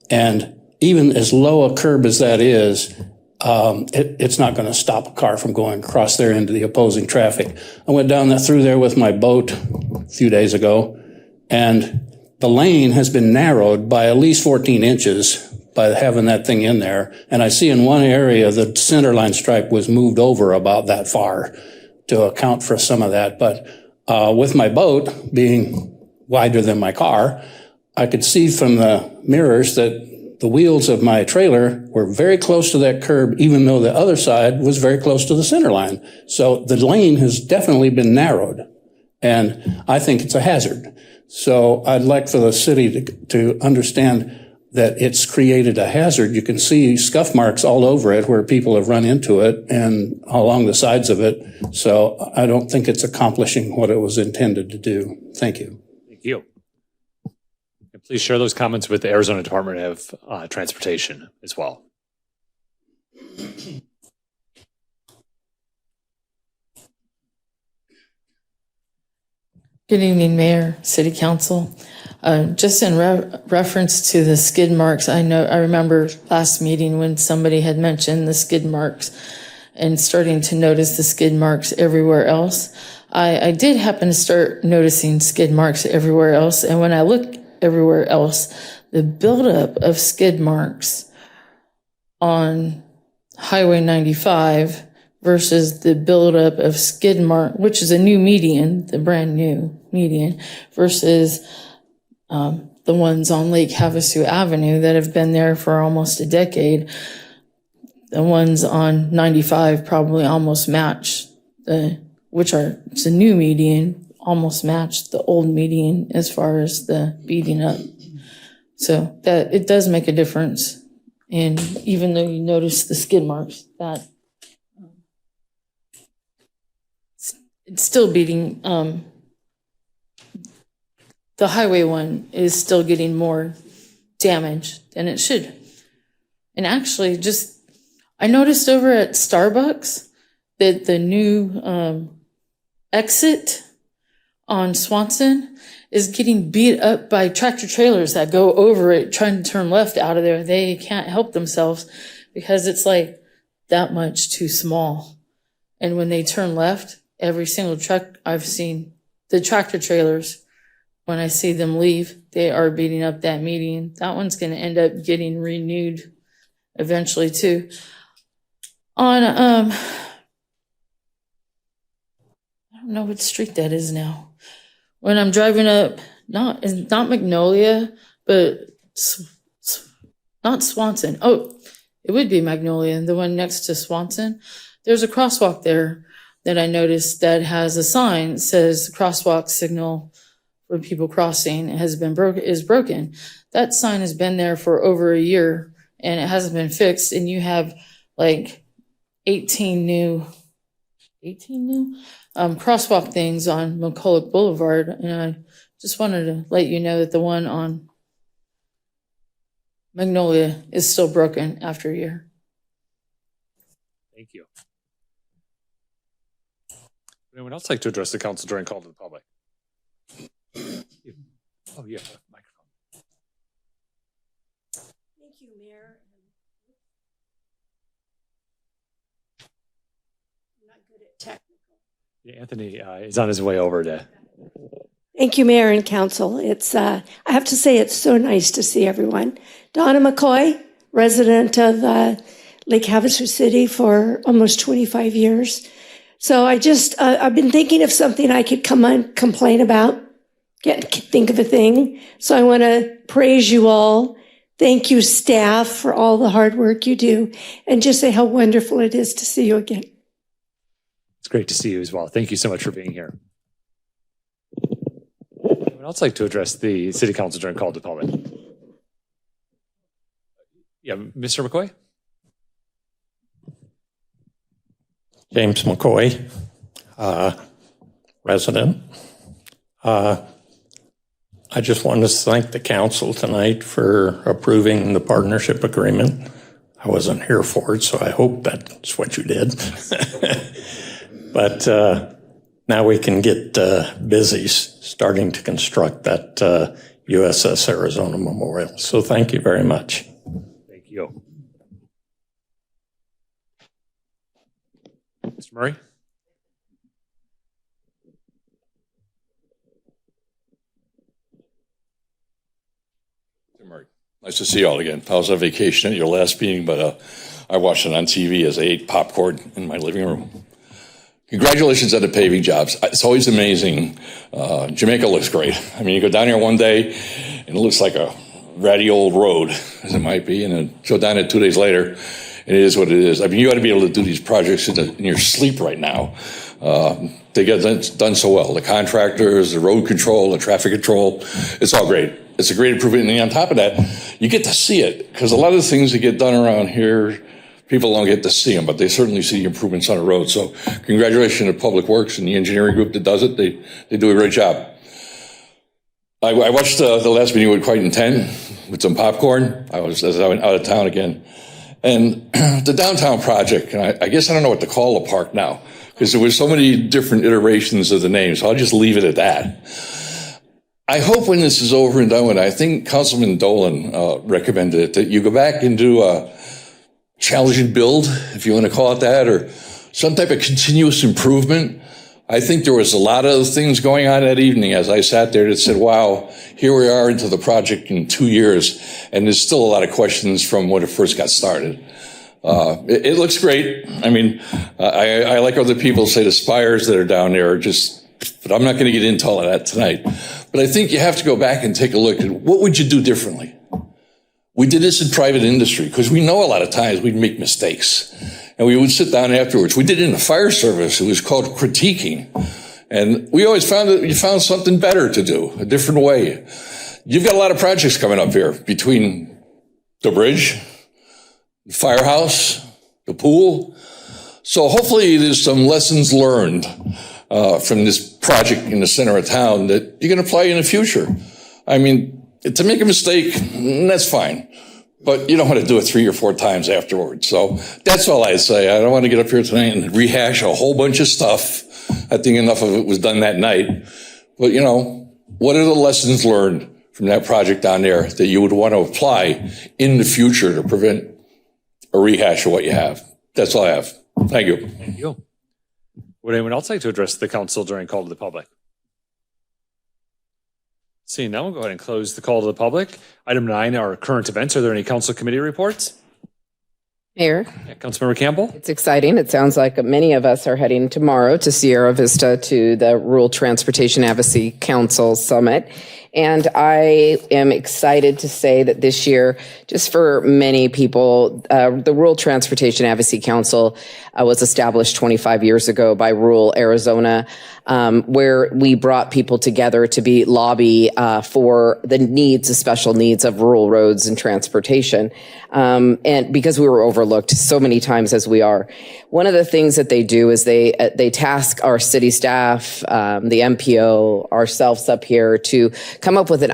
And even as low a curb as that is, it's not going to stop a car from going across there into the opposing traffic. I went down through there with my boat a few days ago, and the lane has been narrowed by at least 14 inches by having that thing in there. And I see in one area the center line stripe was moved over about that far to account for some of that. But With my boat being wider than my car, I could see from the mirrors that the wheels of my trailer were very close to that curb, even though the other side was very close to the center line. So the lane has definitely been narrowed, and I think it's a hazard. So I'd like for the city to understand that it's created a hazard. You can see scuff marks all over it where people have run into it and along the sides of it. So I don't think it's accomplishing what it was intended to do. Thank you. Thank you. And please share those comments with the Arizona Department of Transportation as well. Good evening, Mayor, City Council. Just in reference to the skid marks, I remember last meeting when somebody had mentioned the skid marks and starting to notice the skid marks everywhere else. I did happen to start noticing skid marks everywhere else, and when I look everywhere else, the buildup of skid marks on Highway 95 versus the buildup of skid mark, which is a new median, the brand new median, versus the ones on Lake Havasu Avenue that have been there for almost a decade. The ones on 95 probably almost match it's a new median, almost match the old median as far as the beating up. So that it does make a difference. And even though you notice the skid marks, that it's still beating, the highway one is still getting more damage than it should. And actually, I noticed over at Starbucks that the new exit on Swanson is getting beat up by tractor trailers that go over it trying to turn left out of there. They can't help themselves because it's like that much too small. And when they turn left, every single truck I've seen, the tractor trailers, when I see them leave, they are beating up that median. That one's going to end up getting renewed eventually too. On, I don't know what street that is now. When I'm driving up, not Magnolia, but not Swanson. Oh, it would be Magnolia, the one next to Swanson. There's a crosswalk there that I noticed that has a sign that says crosswalk signal for people crossing is broken. That sign has been there for over a year and it hasn't been fixed. And you have like 18 new crosswalk things on McCulloch Boulevard. And I just wanted to let you know that the one on Magnolia is still broken after a year. Thank you. Would anyone else like to address the council during call to the public? Oh, yeah, microphone. Thank you, Mayor. I'm not good at technical. Yeah, Anthony is on his way over to. Thank you, Mayor and Council. I have to say, it's so nice to see everyone. Donna McCoy, resident of Lake Havasu City for almost 25 years. So I've been thinking of something I could come on, complain about, think of a thing. So I want to praise you all. Thank you, staff, for all the hard work you do, and just say how wonderful it is to see you again. It's great to see you as well. Thank you so much for being here. Anyone else like to address the city council during call to the public? Yeah, Mr. McCoy? James McCoy, resident. I just wanted to thank the council tonight for approving the partnership agreement. I wasn't here for it, so I hope that's what you did. But now we can get busy starting to construct that USS Arizona Memorial. So thank you very much. Thank you. Mr. Murray? Nice to see you all again. I was on vacation at your last meeting, but I watched it on TV as I ate popcorn in my living room. Congratulations on the paving jobs. It's always amazing. Jamaica looks great. I mean, you go down here one day and it looks like a ratty old road, as it might be, and then go down it 2 days later, and it is what it is. I mean, you ought to be able to do these projects in your sleep right now. They get done so well. The contractors, the road control, the traffic control, it's all great. It's a great improvement. And on top of that, you get to see it, because a lot of the things that get done around here, people don't get to see them, but they certainly see the improvements on the road. So congratulations to Public Works and the engineering group that does it. They do a great job. I watched the last meeting with Crichton 10 with some popcorn. I went out of town again. And the downtown project, and I guess I don't know what to call the park now, because there was so many different iterations of the name, so I'll just leave it at that. I hope when this is over and done with, I think Councilman Dolan recommended it, that you go back and do a challenge and build, if you want to call it that, or some type of continuous improvement. I think there was a lot of things going on that evening as I sat there that said, wow, here we are into the project in 2 years, and there's still a lot of questions from when it first got started. It looks great. I mean, I like other people say the spires that are down there are just, but I'm not going to get into all of that tonight. But I think you have to go back and take a look at what would you do differently? We did this in private industry because we know a lot of times we'd make mistakes. And we would sit down afterwards. We did it in the fire service. It was called critiquing. And we always found that you found something better to do, a different way. You've got a lot of projects coming up here between the bridge, the firehouse, the pool. So hopefully there's some lessons learned from this project in the center of town that you can apply in the future. I mean, to make a mistake, that's fine. But you don't want to do it 3 or 4 times afterwards. So that's all I say. I don't want to get up here tonight and rehash a whole bunch of stuff. I think enough of it was done that night. But, you know, what are the lessons learned from that project down there that you would want to apply in the future to prevent a rehash of what you have? That's all I have. Thank you. Thank you. Would anyone else like to address the council during call to the public? Seeing none, we'll go ahead and close the call to the public. Item 9 are current events. Are there any council committee reports? Mayor. Yeah, Councilmember Campbell. It's exciting. It sounds like many of us are heading tomorrow to Sierra Vista to the Rural Transportation Advocacy Council Summit. And I am excited to say that this year, just for many people, the Rural Transportation Advocacy Council was established 25 years ago by Rural Arizona, where we brought people together to lobby for the needs, the special needs of rural roads and transportation. And because we were overlooked so many times as we are. One of the things that they do is they task our city staff, the MPO, ourselves up here to come up with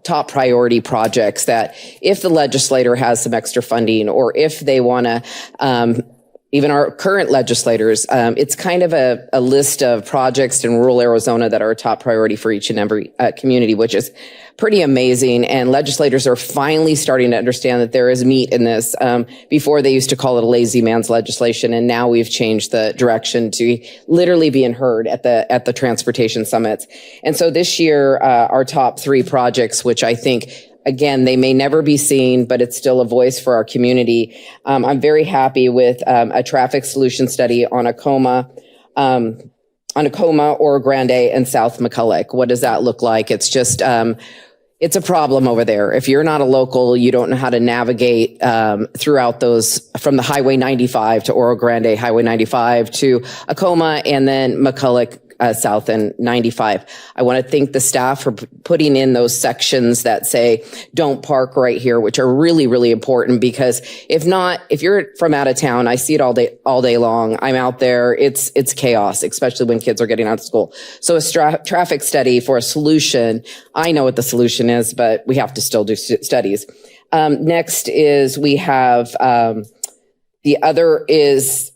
top priority projects that if the legislator has some extra funding or if they want to, even our current legislators, it's kind of a list of projects in rural Arizona that are a top priority for each and every community, which is pretty amazing. And legislators are finally starting to understand that there is meat in this. Before they used to call it a lazy man's legislation, and now we've changed the direction to literally being heard at the transportation summits. And so this year, our top 3 projects, which I think, again, they may never be seen, but it's still a voice for our community. I'm very happy with a traffic solution study on Acoma, Oro Grande, and South McCulloch. What does that look like? It's just, it's a problem over there. If you're not a local, you don't know how to navigate throughout those, from the Highway 95 to Oro Grande, Highway 95 to Acoma, and then McCulloch South and 95. I want to thank the staff for putting in those sections that say, don't park right here, which are really, really important, because if you're from out of town, I see it all day long. I'm out there. It's chaos, especially when kids are getting out of school. So a traffic study for a solution. I know what the solution is, but we have to still do studies. Next is we have, the other is,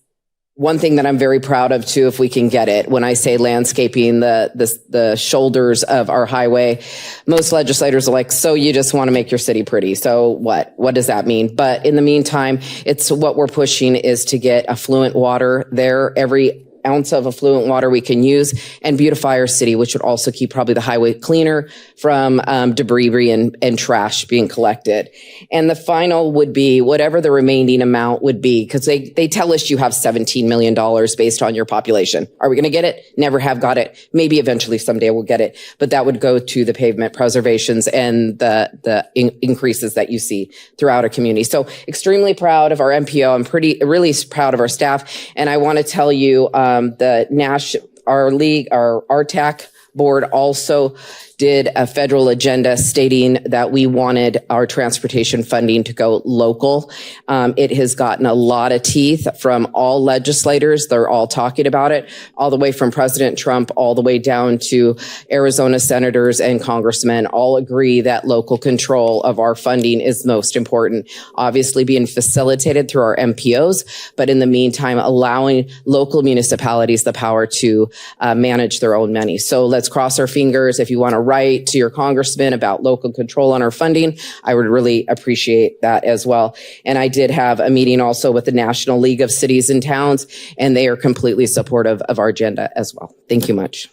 one thing that I'm very proud of too, if we can get it, when I say landscaping the shoulders of our highway, most legislators are like, so you just want to make your city pretty. So what does that mean? But in the meantime, it's what we're pushing is to get affluent water there. Every ounce of affluent water we can use, and beautify our city, which would also keep probably the highway cleaner from debris and trash being collected. And the final would be whatever the remaining amount would be, because they tell us you have $17 million based on your population. Are we going to get it? Never have got it. Maybe eventually someday we'll get it, but that would go to the pavement preservations and the increases that you see throughout our community. So extremely proud of our MPO. I'm really proud of our staff. And I want to tell you, our league, our RTAC board also did a federal agenda stating that we wanted our transportation funding to go local. It has gotten a lot of teeth from all legislators. They're all talking about it, all the way from President Trump all the way down to Arizona senators and congressmen all agree that local control of our funding is most important. Obviously being facilitated through our MPOs, but in the meantime, allowing local municipalities the power to manage their own money. So let's cross our fingers. If you want to write to your congressman about local control on our funding, I would really appreciate that as well. And I did have a meeting also with the National League of Cities and Towns, and they are completely supportive of our agenda as well. Thank you much.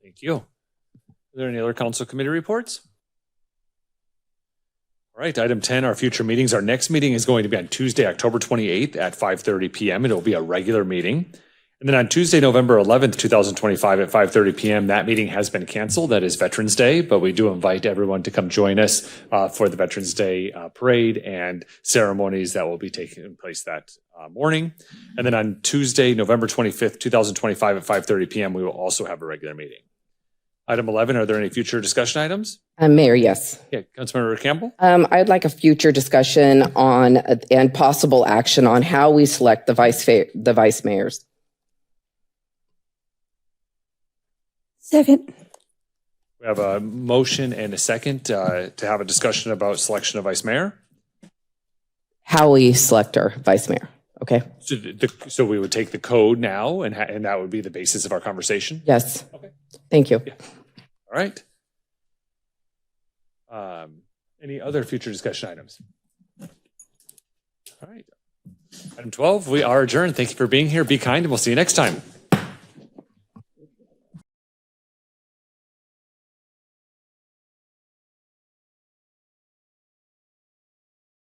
Thank you. Are there any other council committee reports? All right, item 10, our future meetings. Our next meeting is going to be on Tuesday, October 28th at 5:30 p.m. It will be a regular meeting. And then on Tuesday, November 11th, 2025 at 5:30 p.m., that meeting has been canceled. That is Veterans Day, but we do invite everyone to come join us for the Veterans Day parade and ceremonies that will be taking place that morning. And then on Tuesday, November 25th, 2025 at 5:30 p.m., we will also have a regular meeting. Item 11, are there any future discussion items? Mayor, yes. Yeah, Councilmember Campbell? I'd like a future discussion on and possible action on how we select the vice mayors. Second. We have a motion and a second to have a discussion about selection of vice mayor. How we select our vice mayor. Okay. So we would take the code now, and that would be the basis of our conversation? Yes. Okay. Thank you. Yeah. All right. Any other future discussion items? All right. Item 12, we are adjourned. Thank you for being here. Be kind, and we'll see you next time.